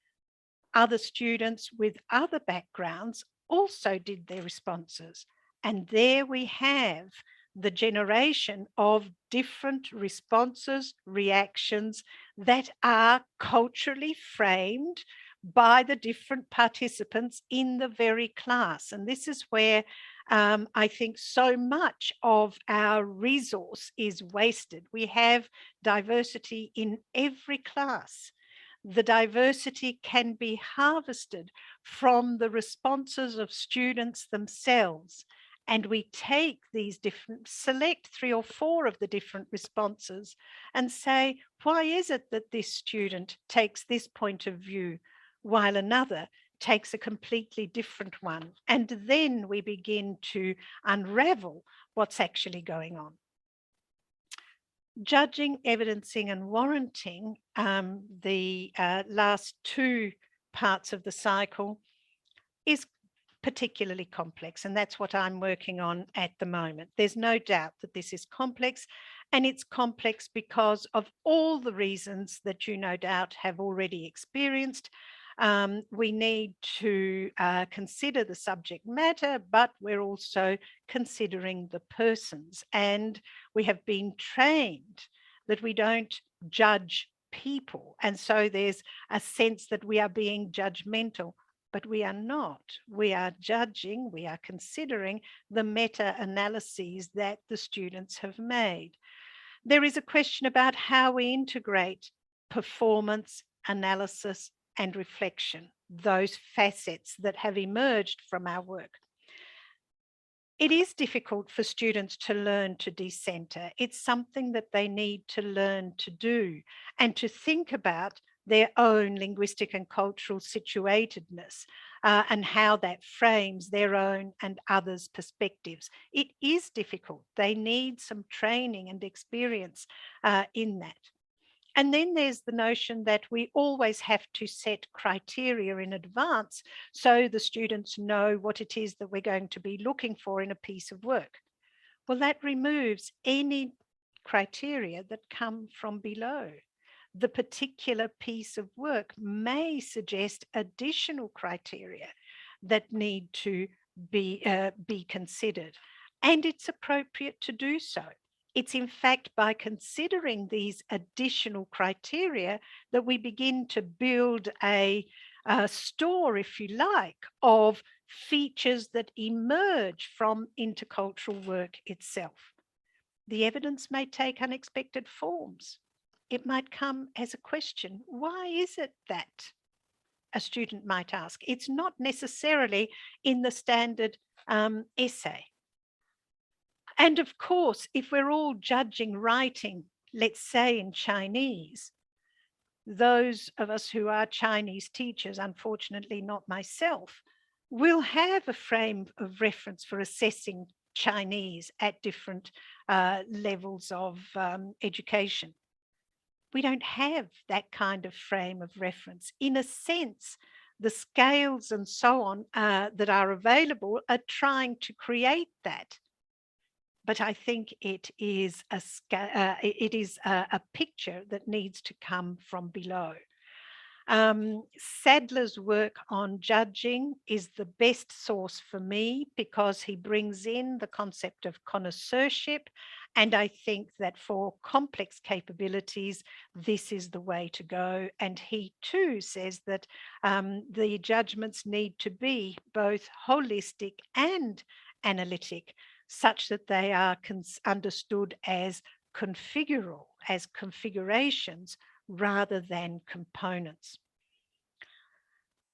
other students with other backgrounds also did their responses. And there we have the generation of different responses, reactions that are culturally framed by the different participants in the very class. And this is where I think so much of our resource is wasted. We have diversity in every class. The diversity can be harvested from the responses of students themselves. And we take these different, select 3 or 4 of the different responses and say, why is it that this student takes this point of view while another takes a completely different one? And then we begin to unravel what's actually going on. Judging, evidencing and warranting, the last two parts of the cycle, is particularly complex, and that's what I'm working on at the moment. There's no doubt that this is complex, and it's complex because of all the reasons that you no doubt have already experienced. We need to consider the subject matter, but we're also considering the persons, and we have been trained that we don't judge people, and so there's a sense that we are being judgmental. But we are not. We are judging, we are considering the meta-analyses that the students have made. There is a question about how we integrate performance, analysis, and reflection, those facets that have emerged from our work. It is difficult for students to learn to decenter. It's something that they need to learn to do and to think about their own linguistic and cultural situatedness and how that frames their own and others' perspectives. It is difficult. They need some training and experience in that. And then there's the notion that we always have to set criteria in advance so the students know what it is that we're going to be looking for in a piece of work. Well, that removes any criteria that come from below. The particular piece of work may suggest additional criteria that need to be considered, and it's appropriate to do so. It's in fact by considering these additional criteria that we begin to build a store, if you like, of features that emerge from intercultural work itself. The evidence may take unexpected forms. It might come as a question, why is it that? A student might ask. It's not necessarily in the standard essay. And of course, if we're all judging writing, let's say in Chinese, those of us who are Chinese teachers, unfortunately not myself, will have a frame of reference for assessing Chinese at different levels of education. We don't have that kind of frame of reference. In a sense, the scales and so on that are available are trying to create that. But I think it is a picture that needs to come from below. Sadler's work on judging is the best source for me because he brings in the concept of connoisseurship. And I think that for complex capabilities, this is the way to go. And he too says that the judgments need to be both holistic and analytic, such that they are understood as configural, as configurations, rather than components.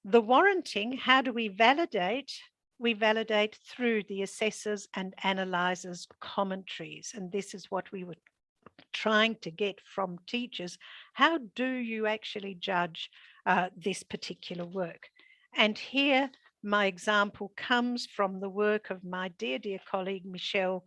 The warranting, how do we validate? We validate through the assessors and analyzers' commentaries. And this is what we were trying to get from teachers. How do you actually judge this particular work? And here, my example comes from the work of my dear colleague, Michelle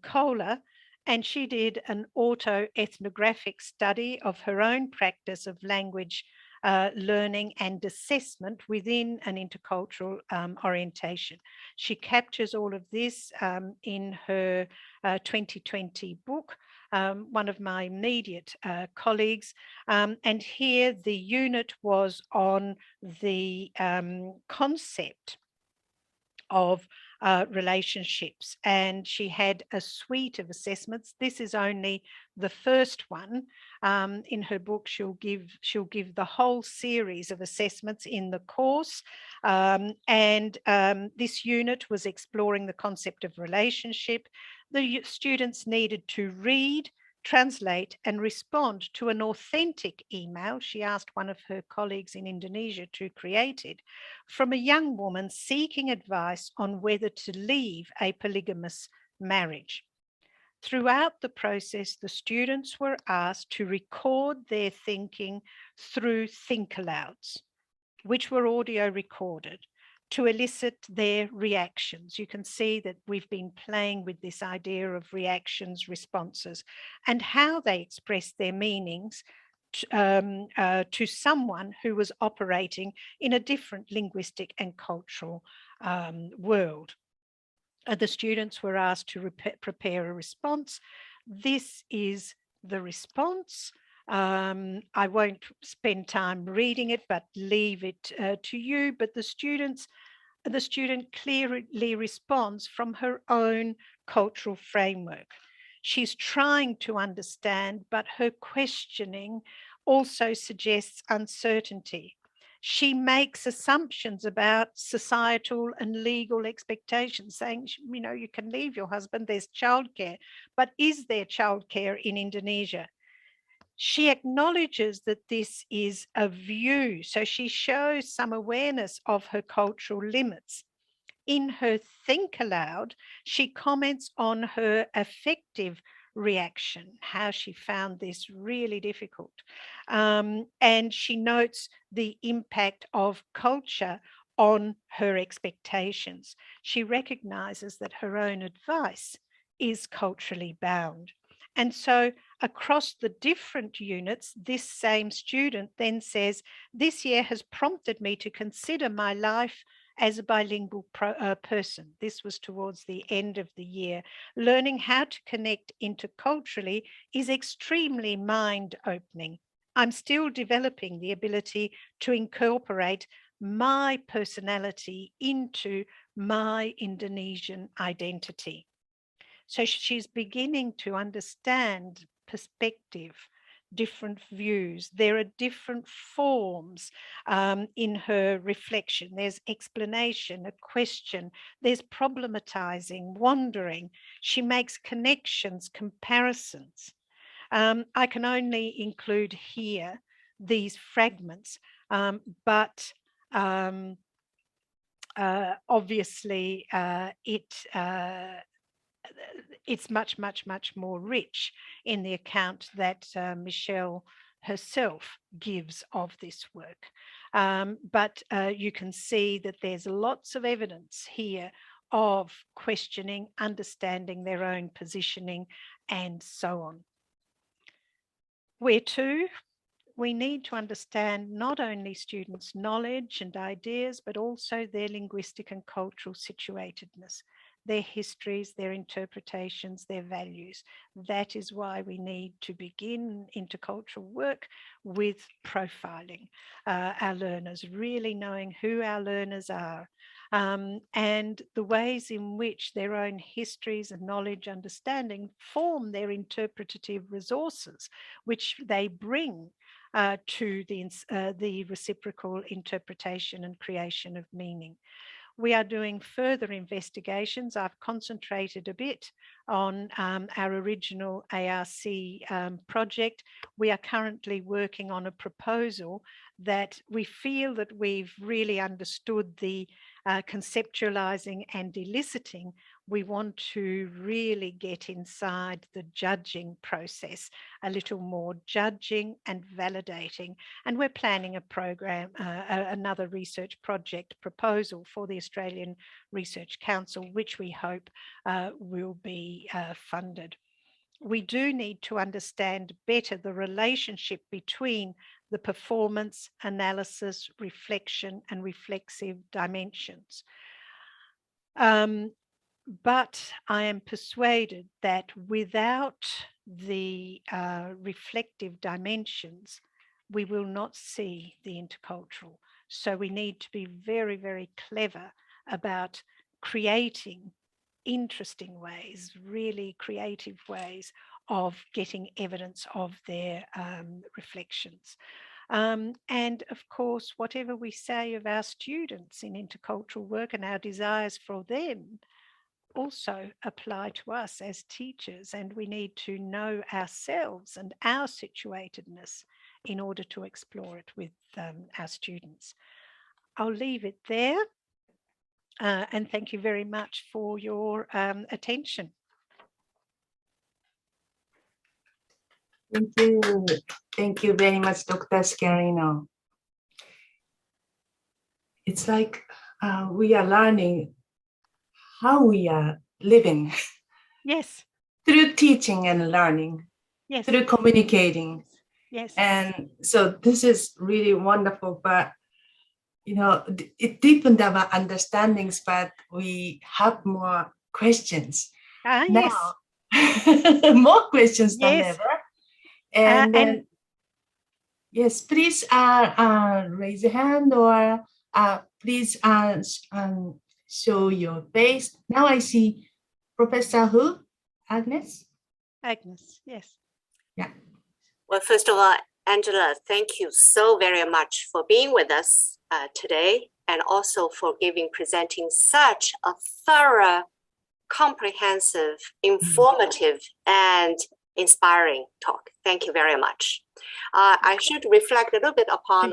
Kohler, and she did an auto-ethnographic study of her own practice of language learning and assessment within an intercultural orientation. She captures all of this in her 2020 book, one of my immediate colleagues. And here the unit was on the concept of relationships, and she had a suite of assessments. This is only the first one. In her book, she'll give the whole series of assessments in the course, and this unit was exploring the concept of relationship. The students needed to read, translate and respond to an authentic email. She asked one of her colleagues in Indonesia to create it, from a young woman seeking advice on whether to leave a polygamous marriage. Throughout the process, the students were asked to record their thinking through think alouds, which were audio recorded. to elicit their reactions. You can see that we've been playing with this idea of reactions, responses, and how they express their meanings to someone who was operating in a different linguistic and cultural world. The students were asked to prepare a response. This is the response. I won't spend time reading it, but leave it to you. But the student clearly responds from her own cultural framework. She's trying to understand, but her questioning also suggests uncertainty. She makes assumptions about societal and legal expectations, saying, you know, you can leave your husband, there's childcare, but is there childcare in Indonesia? She acknowledges that this is a view, so she shows some awareness of her cultural limits. In her think aloud, she comments on her affective reaction, how she found this really difficult. And she notes the impact of culture on her expectations. She recognizes that her own advice is culturally bound. And so across the different units, this same student then says, this year has prompted me to consider my life as a bilingual person. This was towards the end of the year. Learning how to connect interculturally is extremely mind-opening. I'm still developing the ability to incorporate my personality into my Indonesian identity. So she's beginning to understand perspective, different views. There are different forms in her reflection. There's explanation, a question, there's problematizing, wondering. She makes connections, comparisons. I can only include here these fragments, but obviously it's much, much, much more rich in the account that Michelle herself gives of this work. But you can see that there's lots of evidence here of questioning, understanding their own positioning, and so on. Where to? We need to understand not only students' knowledge and ideas, but also their linguistic and cultural situatedness, their histories, their interpretations, their values. That is why we need to begin intercultural work with profiling our learners, really knowing who our learners are, and the ways in which their own histories and knowledge understanding form their interpretative resources, which they bring to the reciprocal interpretation and creation of meaning. We are doing further investigations. I've concentrated a bit on our original ARC project. We are currently working on a proposal that we feel that we've really understood the conceptualizing and eliciting. We want to really get inside the judging process, a little more judging and validating. And we're planning a program, another research project proposal for the Australian Research Council, which we hope will be funded. We do need to understand better the relationship between the performance, analysis, reflection, and reflexive dimensions. But I am persuaded that without the reflective dimensions, we will not see the intercultural. So we need to be very, very clever about creating interesting ways, really creative ways of getting evidence of their reflections. And of course, whatever we say of our students in intercultural work and our desires for them also apply to us as teachers, and we need to know ourselves and our situatedness in order to explore it with our students. I'll leave it there. And thank you very much for your attention. Thank you. Thank you very much, Dr. Scarino. It's like we are learning how we are living Yes. through teaching and learning, Yes. through communicating. Yes. And so this is really wonderful, but it deepened our understandings, but we have more questions now. Yes. More questions than Yes. ever. And then, And yes, please raise your hand, or please show your face. Now I see Professor who? Agnes? Agnes, yes. Yeah. Well, first of all, Angela, thank you so very much for being with us today, and also for presenting such a thorough, comprehensive, informative, and inspiring talk. Thank you very much. I should reflect a little bit upon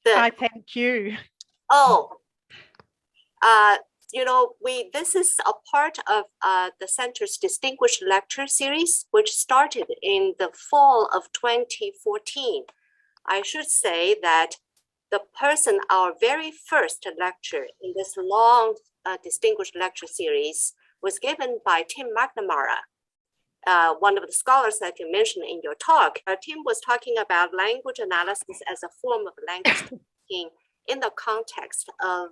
I thank you. Oh, this is a part of the Center's Distinguished Lecture Series, which started in the fall of 2014. I should say that our very first lecture in this long Distinguished Lecture Series was given by Tim McNamara, one of the scholars that you mentioned in your talk. Tim was talking about language analysis as a form of language thinking in the context of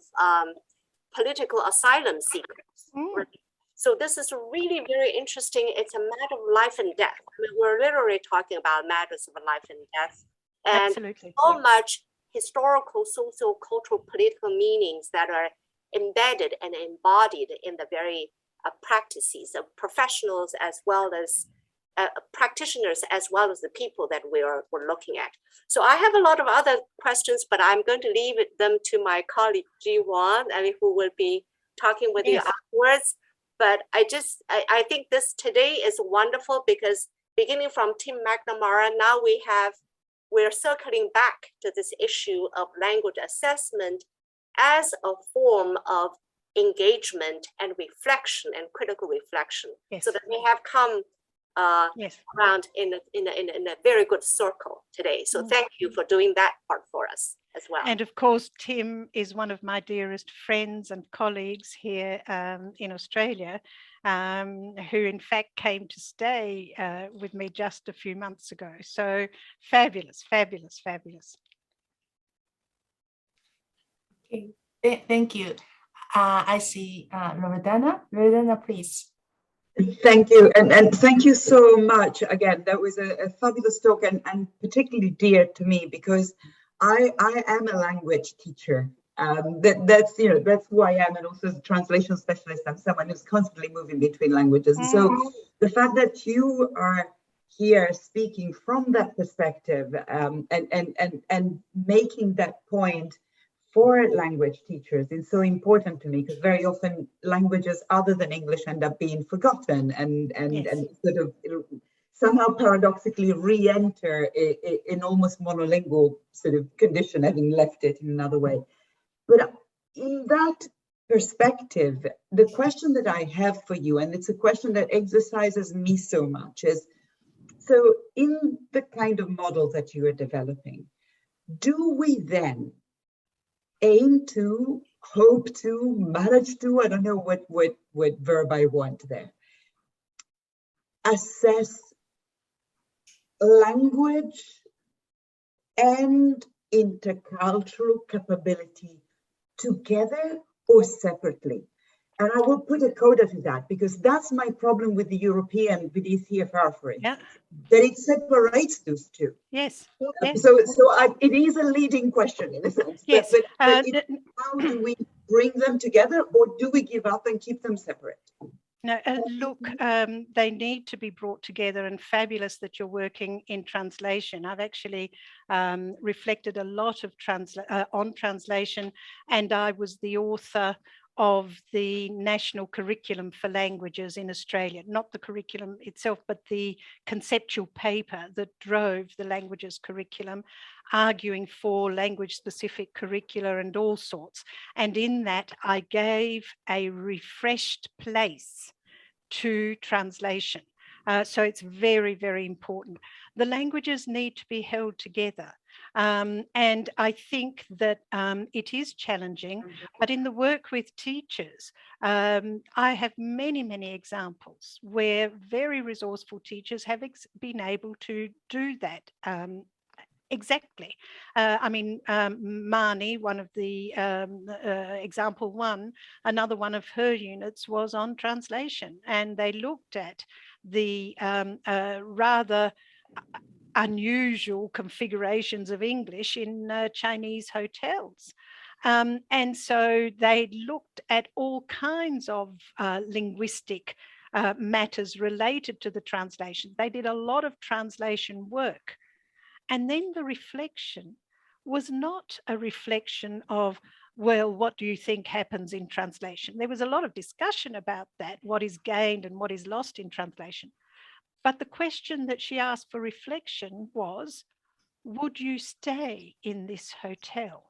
political asylum seekers. So this is really very interesting. It's a matter of life and death. I mean, we're literally talking about matters of life and death. And absolutely. So much historical, social, cultural, political meanings that are embedded and embodied in the very practices of professionals, as well as practitioners, as well as the people that we're looking at. So I have a lot of other questions, but I'm going to leave them to my colleague Ji Wan, who will be talking with you afterwards. But I think this today is wonderful, because beginning from Tim McNamara, now we're circling back to this issue of language assessment as a form of engagement and reflection and critical reflection. Yes. So that we have come around in a very good circle today. So thank you for doing that part for us as well. And of course, Tim is one of my dearest friends and colleagues here in Australia, who in fact came to stay with me just a few months ago. So fabulous, fabulous, fabulous. Okay, thank you. I see Loredana. Loredana, please. Thank you, and thank you so much. Again, that was a fabulous talk, and particularly dear to me, because I am a language teacher. That's who I am, and also as a translation specialist, I'm someone who's constantly moving between languages. And so the fact that you are here speaking from that perspective, and making that point for language teachers is so important to me, because very often languages other than English end up being forgotten and sort of somehow paradoxically re-enter in almost monolingual sort of condition, having left it in another way. But in that perspective, the question that I have for you, and it's a question that exercises me so much, is, so in the kind of model that you are developing, do we then aim to, hope to, manage to, I don't know what verb I want there, assess language and intercultural capability together or separately? And I will put a coda to that, because that's my problem with the European, with ECFR, for instance, that it separates those two. Yes. So it is a leading question in a sense. Yes. But how do we bring them together, or do we give up and keep them separate? No, look, they need to be brought together, and fabulous that you're working in translation. I've actually reflected a lot of on translation, and I was the author of the National Curriculum for Languages in Australia, not the curriculum itself, but the conceptual paper that drove the languages curriculum, arguing for language-specific curricula and all sorts. And in that, I gave a refreshed place to translation. So it's very, very important. The languages need to be held together. And I think that it is challenging, but in the work with teachers, I have many, many examples where very resourceful teachers have been able to do that. Exactly. Mani, one of the example one, another one of her units was on translation, and they looked at the rather unusual configurations of English in Chinese hotels. And so they looked at all kinds of linguistic matters related to the translation. They did a lot of translation work. And then the reflection was not a reflection of, well, what do you think happens in translation? There was a lot of discussion about that, what is gained and what is lost in translation. But the question that she asked for reflection was, would you stay in this hotel?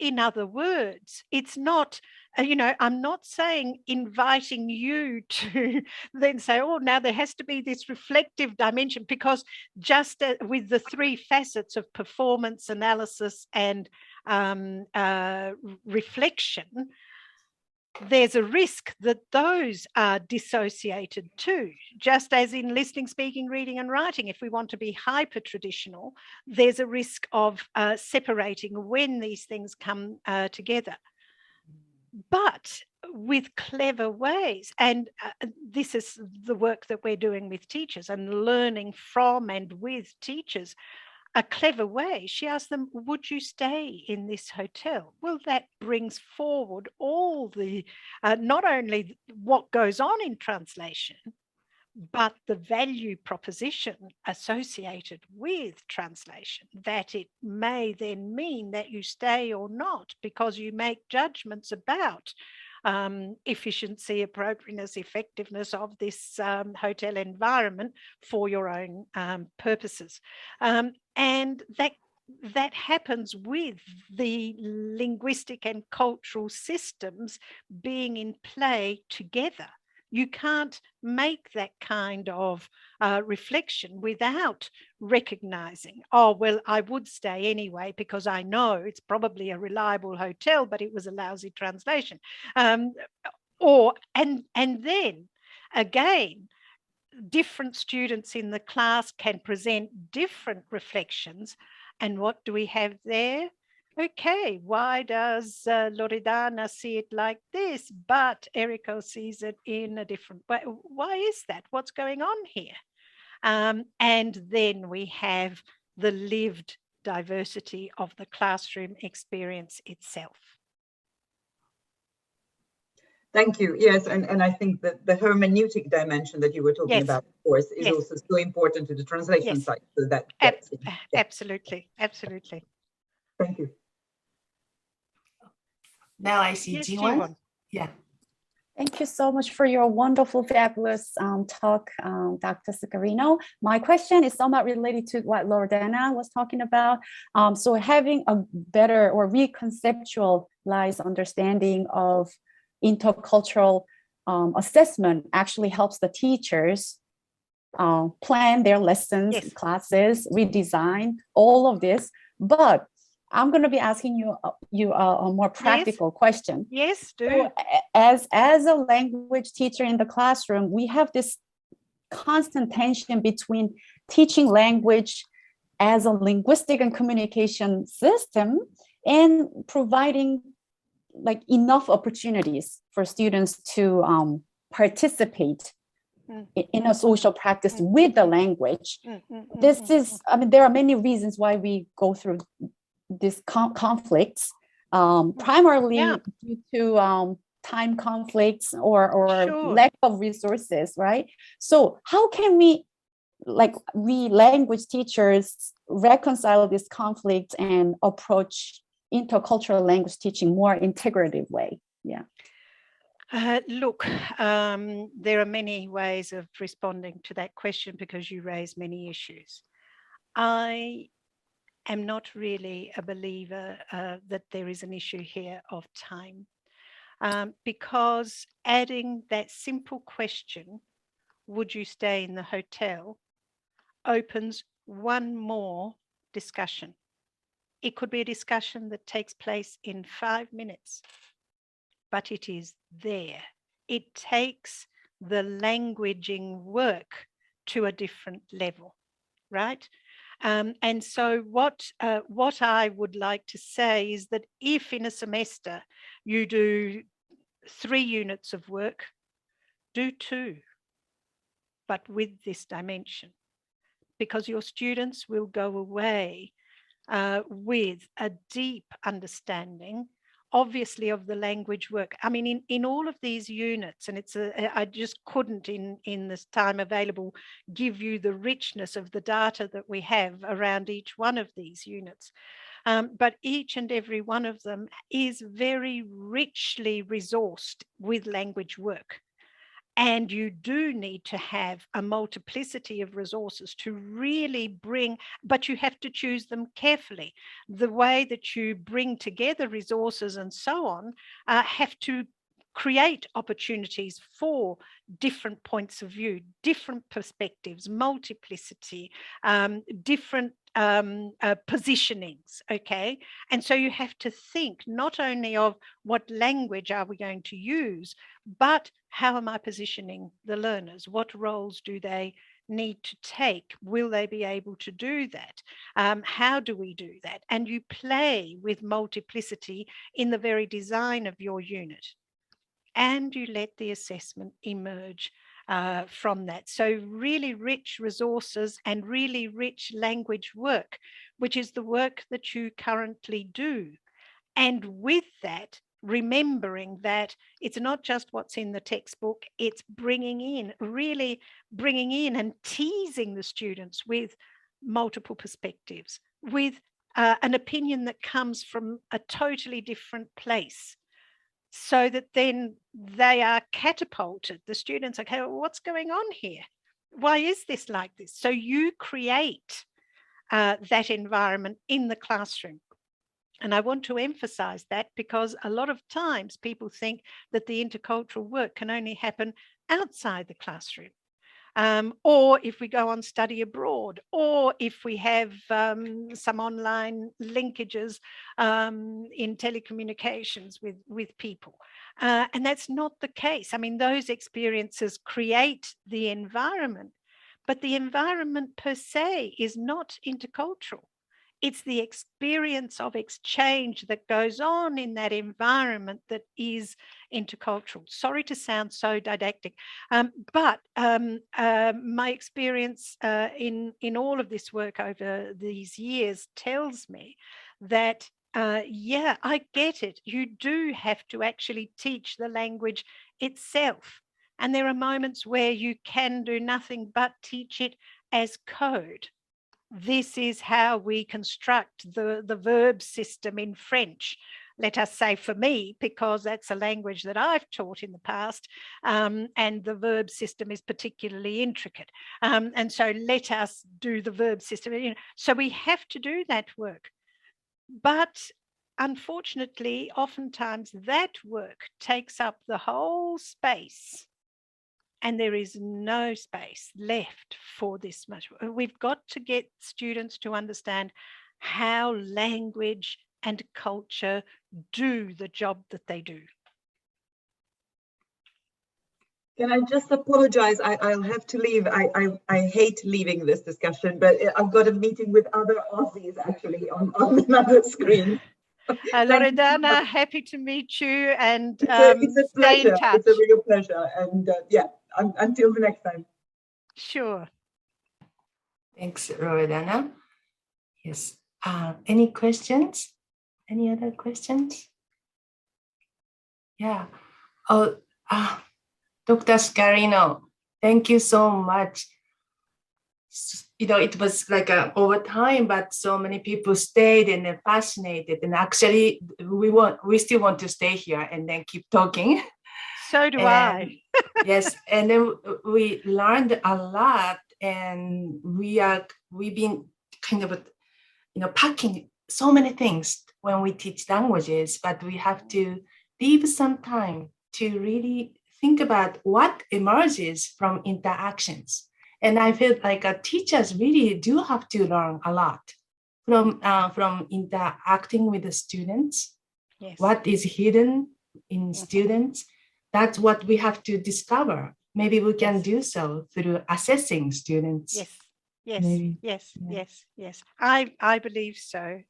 In other words, it's not, I'm not saying inviting you to then say, oh, now there has to be this reflective dimension, because just with the three facets of performance, analysis, and reflection, there's a risk that those are dissociated too. Just as in listening, speaking, reading, and writing, if we want to be hyper traditional, there's a risk of separating when these things come together. But with clever ways, and this is the work that we're doing with teachers and learning from and with teachers, a clever way. She asked them, would you stay in this hotel? Well, that brings forward all the, not only what goes on in translation, but the value proposition associated with translation, that it may then mean that you stay or not, because you make judgments about efficiency, appropriateness, effectiveness of this hotel environment for your own purposes. And that happens with the linguistic and cultural systems being in play together. You can't make that kind of reflection without recognizing, oh, well, I would stay anyway because I know it's probably a reliable hotel, but it was a lousy translation. And then again, different students in the class can present different reflections. And what do we have there? Okay, why does Loredana see it like this, but Eriko sees it in a different way? Why is that? What's going on here? And then we have the lived diversity of the classroom experience itself. Thank you. Yes, and I think that the hermeneutic dimension that you were talking about, of course, is also so important to the translation side. So absolutely. Thank you. Now I see Jiwon. Yeah. Thank you so much for your wonderful, fabulous talk, Dr. Scarinno. My question is somewhat related to what Loredana was talking about. So having a better or reconceptualized understanding of intercultural assessment actually helps the teachers plan their lessons, classes, redesign, all of this. But I'm going to be asking you a more practical question. Yes, do. So as a language teacher in the classroom, we have this constant tension between teaching language as a linguistic and communication system and providing like enough opportunities for students to participate in a social practice with the language. This is, there are many reasons why we go through these conflicts, primarily due to time conflicts or lack of resources, right? So how can we language teachers reconcile this conflict and approach intercultural language teaching more integrative way? Yeah. Look, there are many ways of responding to that question because you raise many issues. I am not really a believer that there is an issue here of time, because adding that simple question, would you stay in the hotel opens one more discussion. It could be a discussion that takes place in 5 minutes, but it is there. It takes the languaging work to a different level, right? And so what I would like to say is that if in a semester you do 3 units of work, do 2, but with this dimension, because your students will go away with a deep understanding, obviously, of the language work. I mean, in all of these units, and I just couldn't in this time available give you the richness of the data that we have around each one of these units. But each and every one of them is very richly resourced with language work. And you do need to have a multiplicity of resources to really bring, but you have to choose them carefully. The way that you bring together resources and so on have to create opportunities for different points of view, different perspectives, multiplicity, different positionings, okay? And so you have to think not only of what language are we going to use, but how am I positioning the learners? What roles do they need to take? Will they be able to do that? How do we do that? And you play with multiplicity in the very design of your unit. And you let the assessment emerge from that. So really rich resources and really rich language work, which is the work that you currently do. And with that, remembering that it's not just what's in the textbook, it's really bringing in and teasing the students with multiple perspectives, with an opinion that comes from a totally different place, so that then they are catapulted. The students are, okay, well, what's going on here? Why is this like this? So you create that environment in the classroom. And I want to emphasize that because a lot of times people think that the intercultural work can only happen outside the classroom. Or if we go on study abroad, or if we have some online linkages in telecommunications with people. And that's not the case. I mean, those experiences create the environment, but the environment per se is not intercultural. It's the experience of exchange that goes on in that environment that is intercultural. Sorry to sound so didactic, but my experience in all of this work over these years tells me that, yeah, I get it. You do have to actually teach the language itself. And there are moments where you can do nothing but teach it as code. This is how we construct the verb system in French. Let us say for me, because that's a language that I've taught in the past, and the verb system is particularly intricate. And so let us do the verb system. You know, so we have to do that work. But unfortunately, oftentimes that work takes up the whole space. And there is no space left for this much. We've got to get students to understand how language and culture do the job that they do. Can I just apologize? I'll have to leave. I hate leaving this discussion, but I've got a meeting with other Aussies actually on another screen. Loredana, happy to meet you, and it's a stay in pleasure. touch. It's a real pleasure. And yeah, until the next time. Sure. Thanks, Loredana. Yes. Any questions? Any other questions? Yeah. Oh, Dr. Scarino, thank you so much. You know, it was like over time, but so many people stayed and they're fascinated. And actually, we still want to stay here and then keep talking. So do I. Yes, and then we learned a lot, and we've been kind of, you know, packing so many things when we teach languages, but we have to leave some time to really think about what emerges from interactions. And I feel like teachers really do have to learn a lot from interacting with the students. Yes. What is hidden in students? That's what we have to discover. Maybe we can do so through assessing students. Yes. Yes. Maybe. Yes. Yeah. Yes. Yes. I believe so.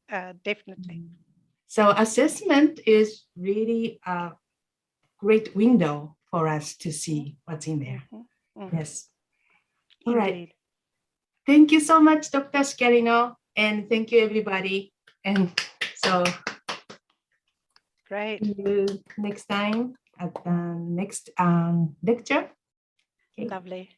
Definitely. So assessment is really a great window for us to see what's in there. Yes. All right. Indeed. Thank you so much, Dr. Scarino, and thank you, everybody. And so Great. see you next time at the next lecture. Okay. Lovely.